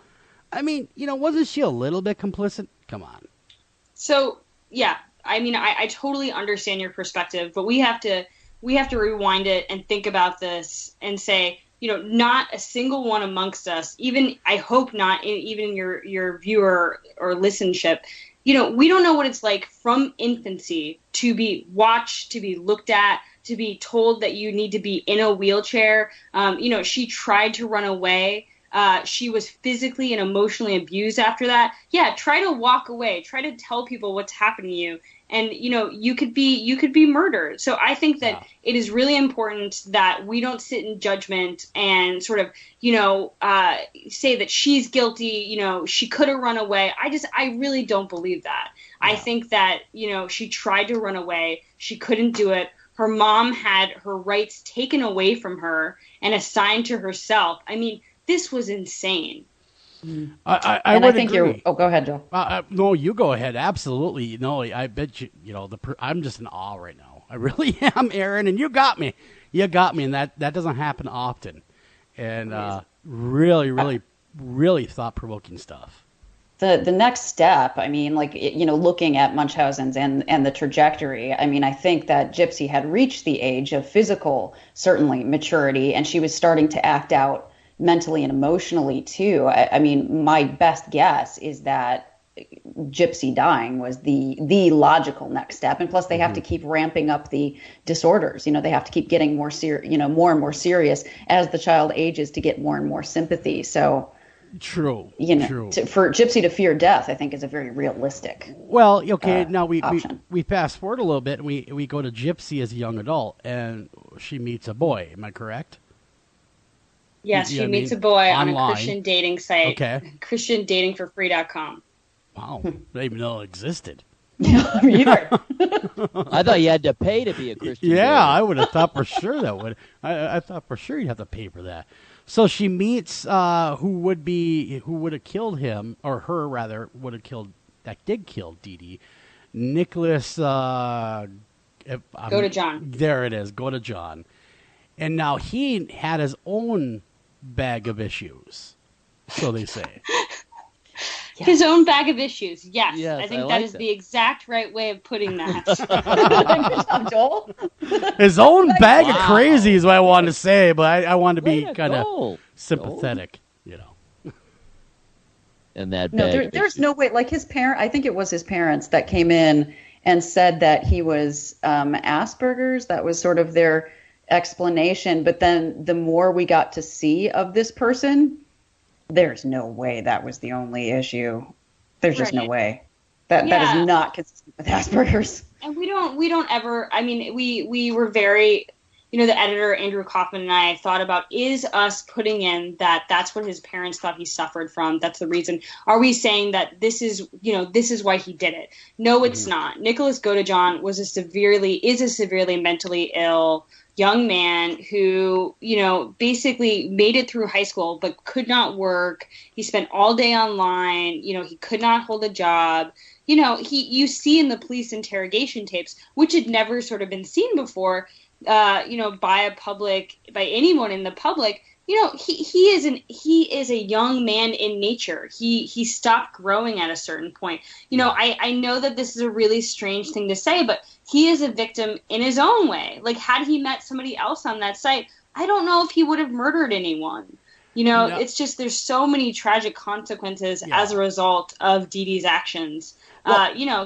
I mean, wasn't she a little bit complicit? Come on. So, yeah. I mean, I totally understand your perspective, but we have to rewind it and think about this and say, not a single one amongst us, even I hope not, even your viewer or listenership, we don't know what it's like from infancy to be watched, to be looked at, to be told that you need to be in a wheelchair. She tried to run away. She was physically and emotionally abused after that. Yeah, try to walk away. Try to tell people what's happened to you. And, you could be murdered. So I think that it is really important that we don't sit in judgment and sort of, say that she's guilty, she could have run away. I really don't believe that. Yeah. I think that, she tried to run away. She couldn't do it. Her mom had her rights taken away from her and assigned to herself. I mean, this was insane. I would think agree. Go ahead, Joe. No, you go ahead. Absolutely. No, I bet you. I'm just in awe right now. I really am, Erin, and you got me. And that doesn't happen often. And really, really, really thought-provoking stuff. The next step, I mean, looking at Munchausen's and the trajectory, I mean, I think that Gypsy had reached the age of physical, certainly, maturity, and she was starting to act out mentally and emotionally too. I mean, my best guess is that Gypsy dying was the logical next step, and plus they have to keep ramping up the disorders. They have to keep getting more more and more serious as the child ages to get more and more sympathy. So true. For Gypsy to fear death, I think is a very realistic. Well, okay, now we fast forward a little bit, and we go to Gypsy as a young adult, and she meets a boy. Am I correct? Yes, she meets a boy online on a Christian dating site. Okay. ChristianDatingForFree.com. Wow. I didn't even know it existed. Me either. I thought you had to pay to be a Christian. Yeah, dating. I would have thought for sure that would. I thought for sure you'd have to pay for that. So she meets who would have killed him, or her rather, that did kill Dee Dee. Nicholas. Go to John. There it is. Go to John. And now he had his own bag of issues, so they say. His own bag of issues. Yes, Yes, I think I that like is that. the exact right way of putting that. Good job, Joel. His own bag of Wow. crazy is what I wanted to say, but I wanted to be Way to kind go. of sympathetic, you know. And that No, bag. there's no way. Like his parent, I think it was his parents that came in and said that he was Asperger's. That was sort of their explanation. But then the more we got to see of this person, there's no way that was the only issue. There's just no Right. way. That Yeah. is not consistent with Asperger's. And we don't ever, I mean, we were very, the editor, Andrew Kaufman, and I thought about, is us putting in that that's what his parents thought he suffered from? That's the reason. Are we saying that this is why he did it? No, it's not. Nicholas Godejohn is a severely mentally ill young man who, basically made it through high school, but could not work. He spent all day online. He could not hold a job. You see in the police interrogation tapes, which had never sort of been seen before, by anyone in the public, he is a young man in nature. He stopped growing at a certain point. I know that this is a really strange thing to say, but he is a victim in his own way. Like, had he met somebody else on that site, I don't know if he would have murdered anyone. No. It's just there's so many tragic consequences as a result of Dee Dee's actions.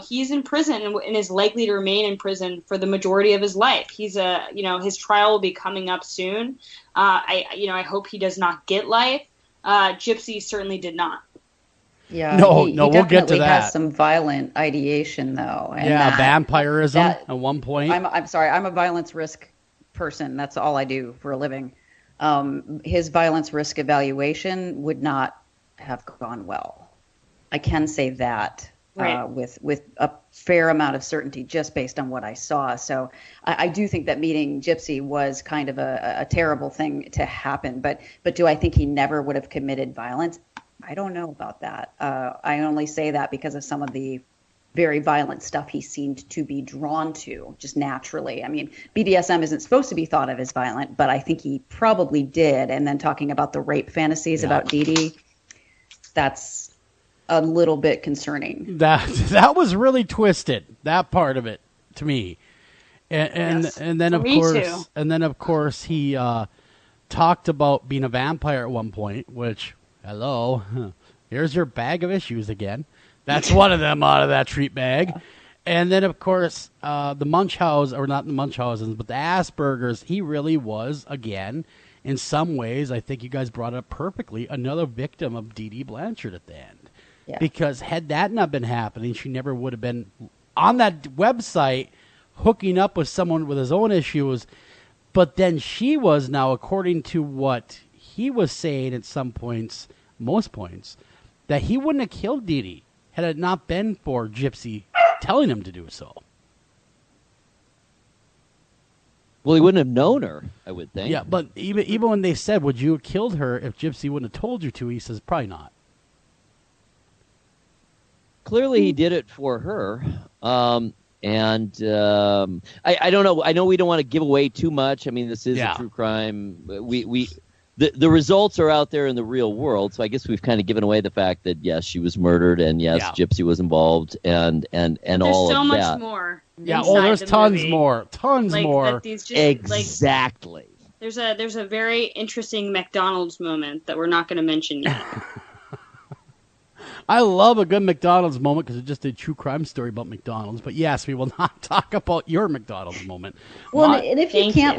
He's in prison and is likely to remain in prison for the majority of his life. His trial will be coming up soon. I hope he does not get life. Gypsy certainly did not. Yeah, No, he we'll get to definitely that. has some violent ideation, though. And vampirism at one point. I'm sorry, I'm a violence risk person. That's all I do for a living. His violence risk evaluation would not have gone well. I can say that. Right. With a fair amount of certainty just based on what I saw. So I do think that meeting Gypsy was kind of a terrible thing to happen. But do I think he never would have committed violence? I don't know about that. I only say that because of some of the very violent stuff he seemed to be drawn to just naturally. I mean, BDSM isn't supposed to be thought of as violent, but I think he probably did. And then talking about the rape fantasies about Dee Dee, that's a little bit concerning. That was really twisted. That part of it to me, and then of course he talked about being a vampire at one point. Which here's your bag of issues again. That's one of them out of that treat bag. And then of course the Munchausen, or not the Munchausen's, but the Asperger's. He really was again. In some ways, I think you guys brought it up perfectly. Another victim of Dee Dee Blanchard at the end. Yeah. Because had that not been happening, she never would have been on that website hooking up with someone with his own issues. But then she was now, according to what he was saying at some points, most points, that he wouldn't have killed Dee Dee had it not been for Gypsy telling him to do so. Well, he wouldn't have known her, I would think. Yeah, but even when they said, would you have killed her if Gypsy wouldn't have told you to, he says, probably not. Clearly, he did it for her. I don't know. I know we don't want to give away too much. I mean, this is a true crime. The results are out there in the real world, so I guess we've kind of given away the fact that yes, she was murdered, and yes, Gypsy was involved, and all of that. There's so much more. Yeah, there's tons more, more. Exactly. There's a very interesting McDonald's moment that we're not going to mention yet. I love a good McDonald's moment because it's just a true crime story about McDonald's. But yes, we will not talk about your McDonald's moment. Well, and if you can't,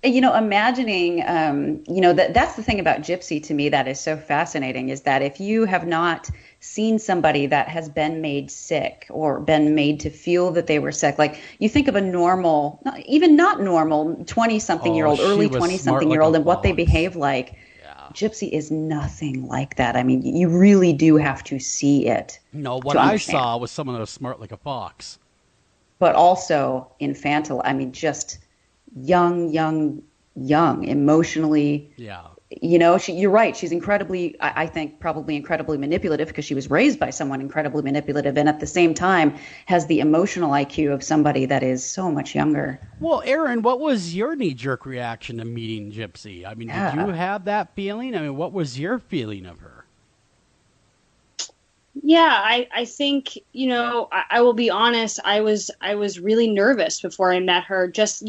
imagining, that's the thing about Gypsy to me that is so fascinating is that if you have not seen somebody that has been made sick or been made to feel that they were sick, like you think of a normal, even not normal, 20-something-year-old, early 20-something-year-old and what they behave like. Gypsy is nothing like that. I mean, you really do have to see it. No, what I saw was someone that was smart like a fox. But also infantile. I mean, just young, emotionally. Yeah. You're right. She's incredibly, I think, probably incredibly manipulative because she was raised by someone incredibly manipulative and at the same time has the emotional IQ of somebody that is so much younger. Well, Erin, what was your knee-jerk reaction to meeting Gypsy? I mean, did you have that feeling? I mean, what was your feeling of her? Yeah, I think, I will be honest, I was really nervous before I met her. Just,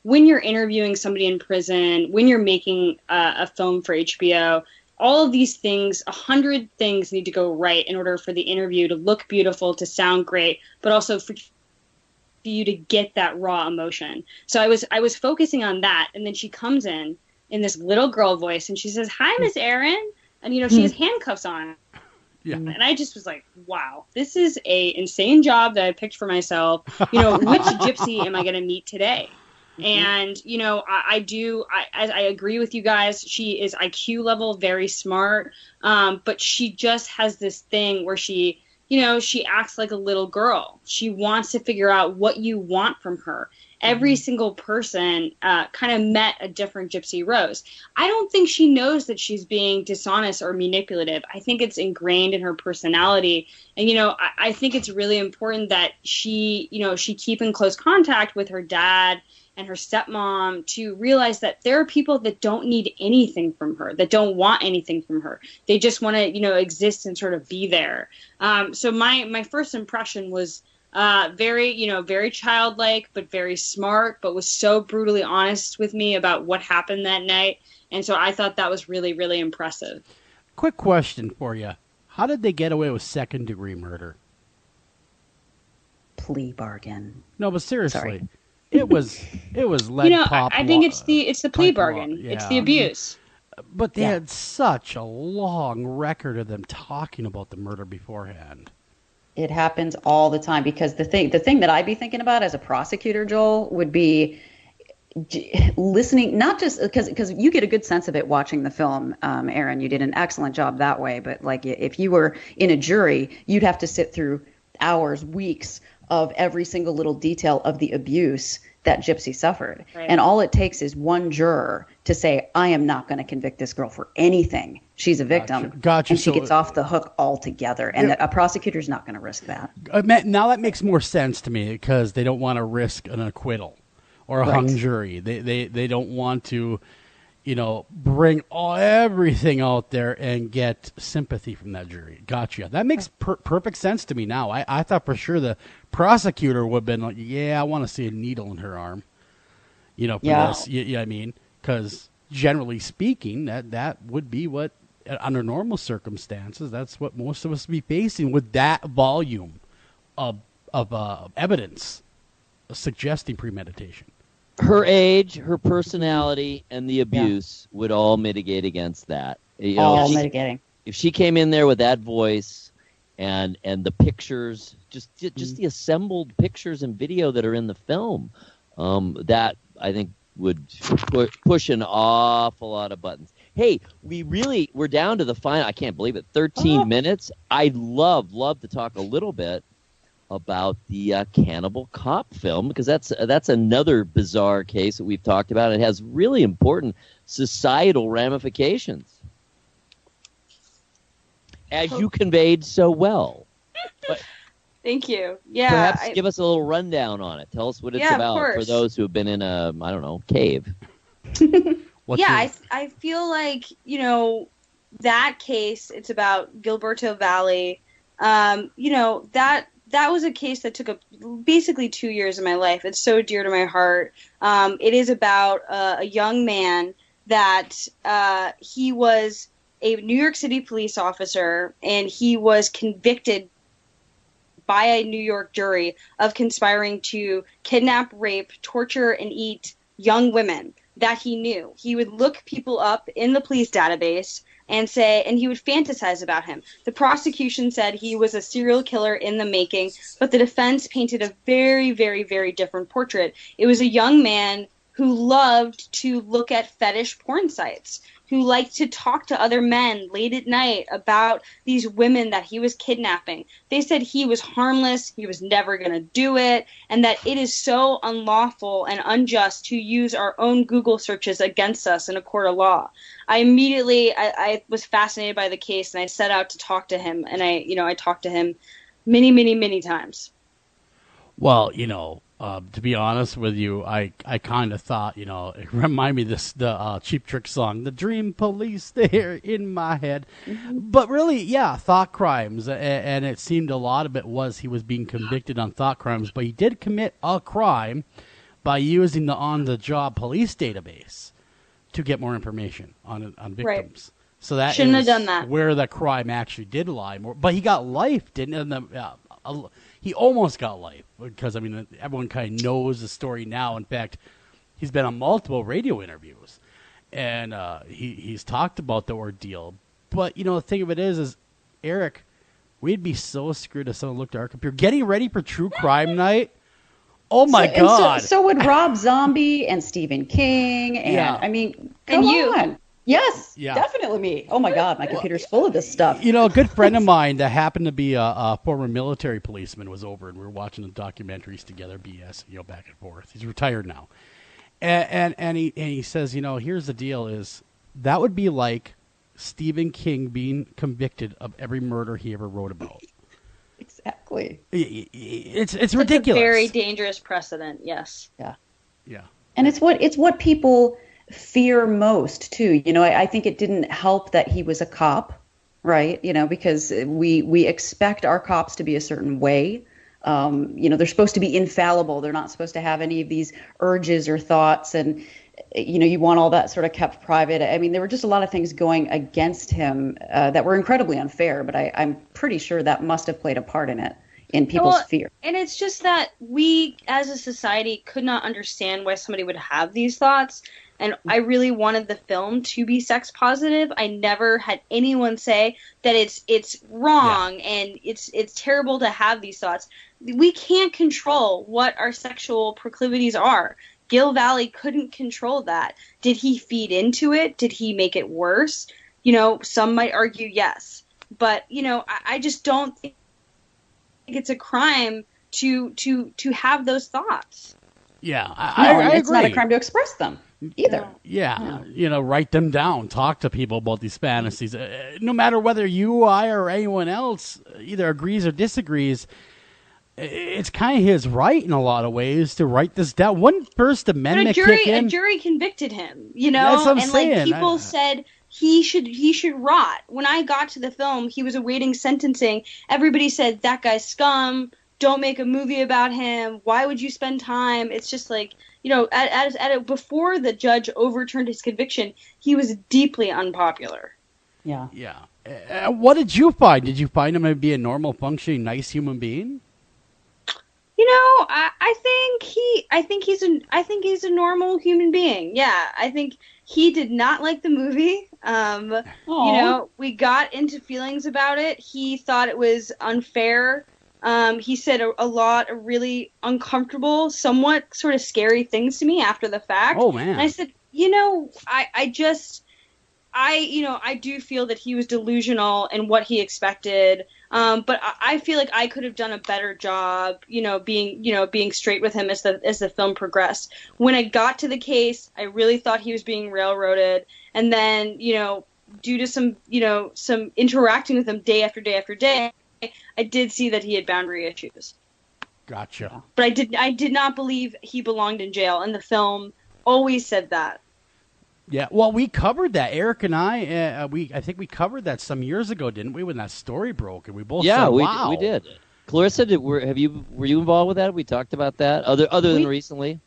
when you're interviewing somebody in prison, when you're making a film for HBO, all of these things, 100 things need to go right in order for the interview to look beautiful, to sound great, but also for you to get that raw emotion. So I was focusing on that, and then she comes in this little girl voice, and she says, "Hi, Miss Erin," and she has handcuffs on. Yeah. And I just was like, wow, this is a insane job that I picked for myself. Which gypsy am I going to meet today? And, I agree with you guys. She is IQ level, very smart. But she just has this thing where she acts like a little girl. She wants to figure out what you want from her. Every single person kind of met a different Gypsy Rose. I don't think she knows that she's being dishonest or manipulative. I think it's ingrained in her personality. And, I think it's really important that she keep in close contact with her dad and her stepmom to realize that there are people that don't need anything from her, that don't want anything from her. They just want to, exist and sort of be there. So my first impression was very childlike, but very smart, but was so brutally honest with me about what happened that night. And so I thought that was really, really impressive. Quick question for you. How did they get away with second-degree murder? Plea bargain. No, but seriously. Sorry. It was lead pop. I think it's the plea bargain. Yeah. It's the abuse. But they had such a long record of them talking about the murder beforehand. It happens all the time, because the thing that I'd be thinking about as a prosecutor, Joel, would be listening, not just because you get a good sense of it watching the film. Erin, you did an excellent job that way. But like, if you were in a jury, you'd have to sit through hours, weeks of every single little detail of the abuse that Gypsy suffered. Right. And all it takes is one juror to say, I am not going to convict this girl for anything. She's a victim. Gotcha. And she gets off the hook altogether. And a prosecutor's not going to risk that. Now that makes more sense to me, because they don't want to risk an acquittal or a hung jury. They don't want to, bring everything out there and get sympathy from that jury. Gotcha. That makes perfect sense to me now. I thought for sure the prosecutor would have been like, yeah, I want to see a needle in her arm. For this. I mean, because generally speaking, that would be what, under normal circumstances, that's what most of us would be facing with that volume of evidence suggesting premeditation. Her age, her personality, and the abuse would all mitigate against that. All mitigating. If she came in there with that voice and the pictures, just the assembled pictures and video that are in the film, that I think would push an awful lot of buttons. Hey, we're down to the final. I can't believe it. 13 minutes. I'd love to talk a little bit about the Cannibal Cop film, because that's another bizarre case that we've talked about. It has really important societal ramifications, as you conveyed so well. But thank you. Yeah, perhaps give us a little rundown on it. Tell us what it's about for those who have been in a cave. I feel like that case. It's about Gilberto Valley. That was a case that took basically 2 years of my life. It's so dear to my heart. It is about a young man that he was a New York City police officer, and he was convicted by a New York jury of conspiring to kidnap, rape, torture, and eat young women that he knew. He would look people up in the police database and he would fantasize about him. The prosecution said he was a serial killer in the making, but the defense painted a very, very, very different portrait. It was a young man who loved to look at fetish porn sites, who liked to talk to other men late at night about these women that he was kidnapping. They said he was harmless, he was never going to do it, and that it is so unlawful and unjust to use our own Google searches against us in a court of law. I was fascinated by the case, and I set out to talk to him, and I talked to him many, many, many times. Well, To be honest with you, I kind of thought, it reminded me of the Cheap Trick song, "The Dream Police," there in my head. Mm-hmm. But really, yeah, thought crimes, and it seemed a lot of it was he was being convicted on thought crimes, but he did commit a crime by using the on-the-job police database to get more information on victims. Right. So that shouldn't is have done that. where the crime actually did lie more. But he got life, didn't he? He almost got life because, everyone kind of knows the story now. In fact, he's been on multiple radio interviews, and he's talked about the ordeal. But, the thing of it is Eric, we'd be so screwed if someone looked at our computer. Getting ready for True Crime Night. Oh, my God. So would Rob Zombie and Stephen King. And, Yeah. Come you. on. Yes, Yeah. definitely me. Oh, my God. My computer's full of this stuff. A good friend of mine that happened to be a former military policeman was over, and we were watching the documentaries together, BS, back and forth. He's retired now. And he says, here's the deal is that would be like Stephen King being convicted of every murder he ever wrote about. Exactly. It's It's ridiculous. a very dangerous precedent, yes. Yeah. Yeah. And it's what people fear most too. I think it didn't help that he was a cop, right? Because we expect our cops to be a certain way. They're supposed to be infallible. They're not supposed to have any of these urges or thoughts, and you want all that sort of kept private. There were just a lot of things going against him that were incredibly unfair, but I'm pretty sure that must have played a part in it, in people's fear. And it's just that we, as a society, could not understand why somebody would have these thoughts. And I really wanted the film to be sex positive. I never had anyone say that it's wrong and it's terrible to have these thoughts. We can't control what our sexual proclivities are. Gil Valley couldn't control that. Did he feed into it? Did he make it worse? Some might argue yes. But, I just don't think it's a crime to have those thoughts. Yeah, I agree. It's not a crime to express them either. Yeah, write them down. Talk to people about these fantasies. No matter whether you, I, or anyone else either agrees or disagrees, it's kind of his right in a lot of ways to write this down. Wouldn't First Amendment kick in? A jury convicted him, That's what I'm and saying. People said he should rot. When I got to the film, he was awaiting sentencing. Everybody said that guy's scum. Don't make a movie about him. Why would you spend time? It's just like, before the judge overturned his conviction, he was deeply unpopular. Yeah. Yeah. What did you find? Did you find him to be a normal, functioning, nice human being? I think he's a normal human being. Yeah, I think he did not like the movie. We got into feelings about it. He thought it was unfair. He said a lot of really uncomfortable, somewhat sort of scary things to me after the fact. Oh, man. And I said, I do feel that he was delusional in what he expected. But I feel like I could have done a better job, being straight with him as the film progressed. When I got to the case, I really thought he was being railroaded. And then, due to some interacting with him day after day after day, I did see that he had boundary issues. Gotcha. But I did not believe he belonged in jail, and the film always said that. Yeah, well, we covered that. Eric and I think we covered that some years ago, didn't we? When that story broke, and we both said, "Wow." we did. Clarissa, were you involved with that? We talked about that. Other than recently.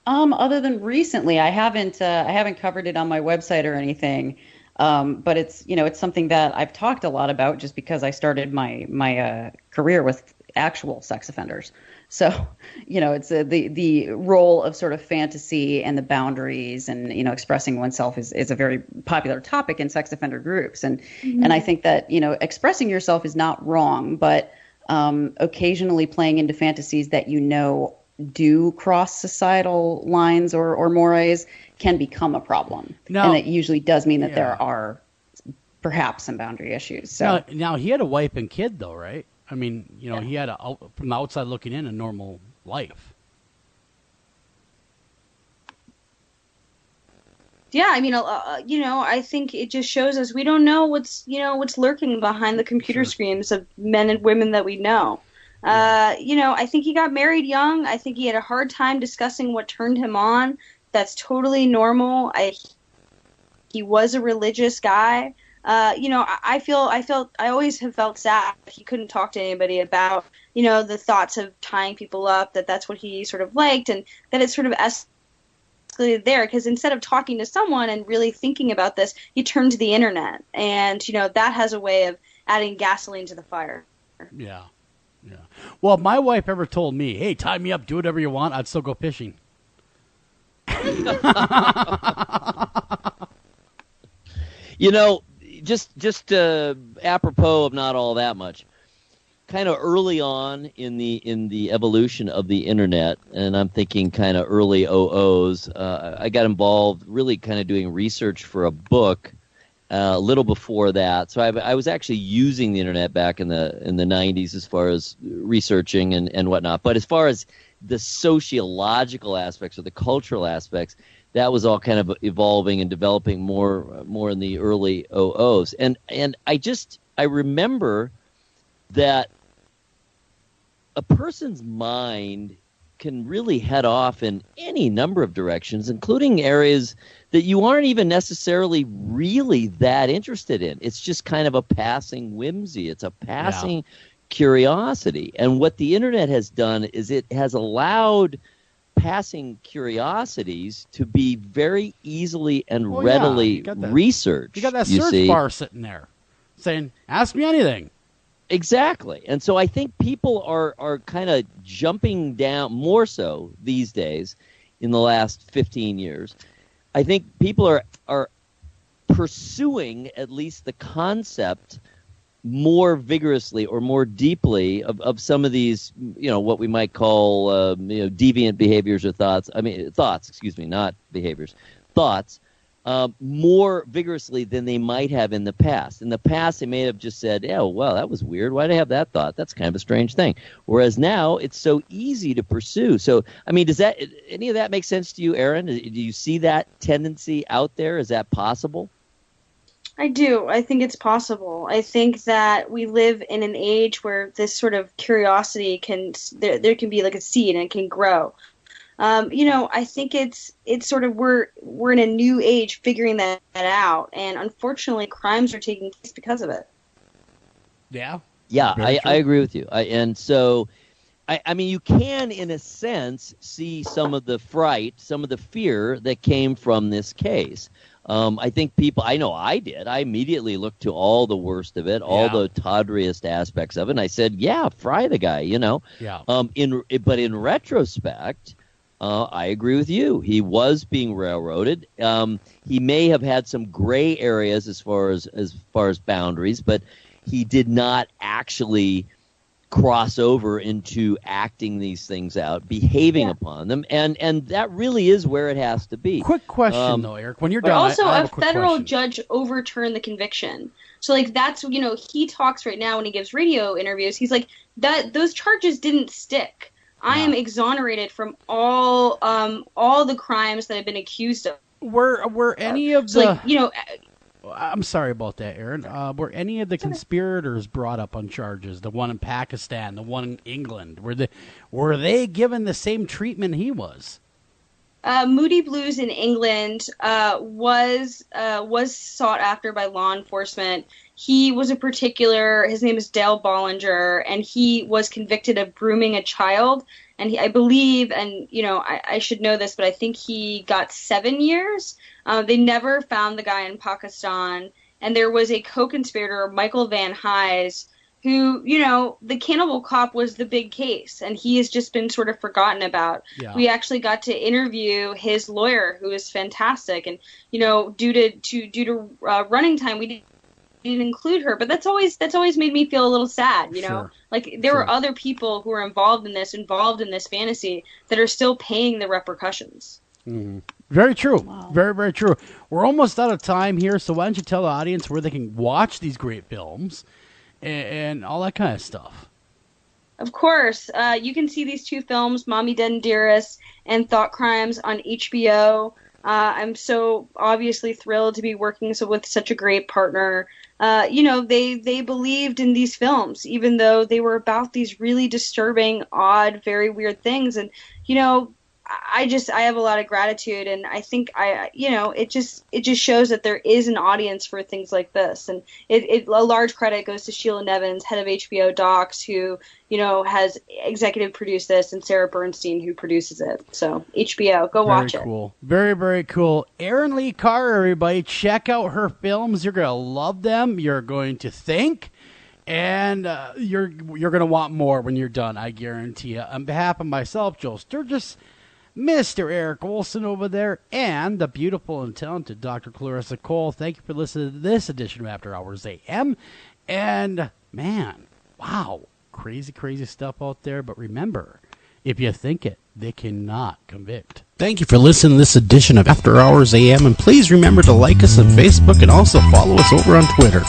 Other than recently, I haven't covered it on my website or anything. But it's something that I've talked a lot about just because I started my career with actual sex offenders. So, it's the role of sort of fantasy and the boundaries and, expressing oneself is a very popular topic in sex offender groups. And I think that, expressing yourself is not wrong, but occasionally playing into fantasies that do cross societal lines or mores can become a problem. And it usually does mean that there are perhaps some boundary issues. So now he had a wife and kid, though, right? He had from the outside looking in, a normal life. Yeah, I think it just shows us we don't know what's lurking behind the computer screens of men and women that we know. I think he got married young. I think he had a hard time discussing what turned him on. That's totally normal. He was a religious guy. I always have felt sad he couldn't talk to anybody about, the thoughts of tying people up, that's what he sort of liked, and that it sort of escalated there, because instead of talking to someone and really thinking about this, he turned to the internet, and, that has a way of adding gasoline to the fire. Yeah. Yeah. Well, if my wife ever told me, hey, tie me up, do whatever you want, I'd still go fishing. Just apropos of not all that much, kind of early on in the evolution of the internet, and I'm thinking kind of early 00s, I got involved really kind of doing research for a book a little before that. So I was actually using the internet back in the 90s as far as researching and whatnot. But as far as the sociological aspects or the cultural aspects, that was all kind of evolving and developing more in the early 00s. And I remember that a person's mind can really head off in any number of directions, including areas that you aren't even necessarily really that interested in. It's just kind of a passing whimsy. It's a passing curiosity. And what the internet has done is it has allowed passing curiosities to be very easily and readily researched. You got that search bar sitting there saying, ask me anything. Exactly. And so I think people are kind of jumping down more so these days in the last 15 years. I think people are pursuing at least the concept more vigorously or more deeply of some of these, what we might call, deviant behaviors or thoughts. Not behaviors, thoughts. More vigorously than they might have in the past. In the past, they may have just said, oh, well, that was weird. Why did I have that thought? That's kind of a strange thing. Whereas now, it's so easy to pursue. So, does any of that make sense to you, Erin? Do you see that tendency out there? Is that possible? I do. I think it's possible. I think that we live in an age where this sort of curiosity there can be like a seed and it can grow. I think it's sort of we're in a new age figuring that out, and unfortunately, crimes are taking place because of it. Yeah. Yeah, I agree with you. And so, you can, in a sense, see some of the fright, some of the fear that came from this case. I think people, I know I did. I immediately looked to all the worst of it, all the tawdriest aspects of it, and I said, yeah, fry the guy, Yeah. But in retrospect, I agree with you. He was being railroaded. He may have had some gray areas as far as boundaries, but he did not actually cross over into acting these things out, behaving upon them, and that really is where it has to be. Quick question, though, Eric. When you're done, also I a have a federal question. judge overturned the conviction. So, that's he talks right now when he gives radio interviews. He's like that; those charges didn't stick. I am exonerated from all the crimes that I've been accused of. Were any of the I'm sorry about that, Erin. Were any of the conspirators brought up on charges? The one in Pakistan, the one in England, were they given the same treatment he was? Moody Blues in England was sought after by law enforcement. He was his name is Dale Bollinger, and he was convicted of grooming a child. And I believe, and I should know this, but I think he got 7 years. They never found the guy in Pakistan. And there was a co-conspirator, Michael Van Hise, who, the Cannibal Cop was the big case, and he has just been sort of forgotten about. Yeah. We actually got to interview his lawyer, who is fantastic, and due to running time, we didn't include her, but that's always made me feel a little sad. Sure. Like there were other people who are involved in this fantasy that are still paying the repercussions. Mm-hmm. Very true. Wow. Very, very true. We're almost out of time here, so why don't you tell the audience where they can watch these great films and all that kind of stuff? Of course. You can see these two films, Mommy Dead and Dearest and Thought Crimes, on HBO. I'm so obviously thrilled to be working with such a great partner. they believed in these films, even though they were about these really disturbing, odd, very weird things. And, I have a lot of gratitude, and I think it just shows that there is an audience for things like this. And a large credit goes to Sheila Nevins, head of HBO Docs, who, has executive produced this, and Sarah Bernstein, who produces it. So HBO, go watch it. Very cool. Very, very cool. Erin Lee Carr, everybody, check out her films. You're going to love them. You're going to think. And you're going to want more when you're done, I guarantee you. On behalf of myself, Joel Sturgis, Mr. Eric Olsen over there, and the beautiful and talented Dr. Clarissa Cole, thank you for listening to this edition of After Hours AM. And, man, wow, crazy, crazy stuff out there. But remember, if you think it, they cannot convict. Thank you for listening to this edition of After Hours AM. And please remember to like us on Facebook and also follow us over on Twitter.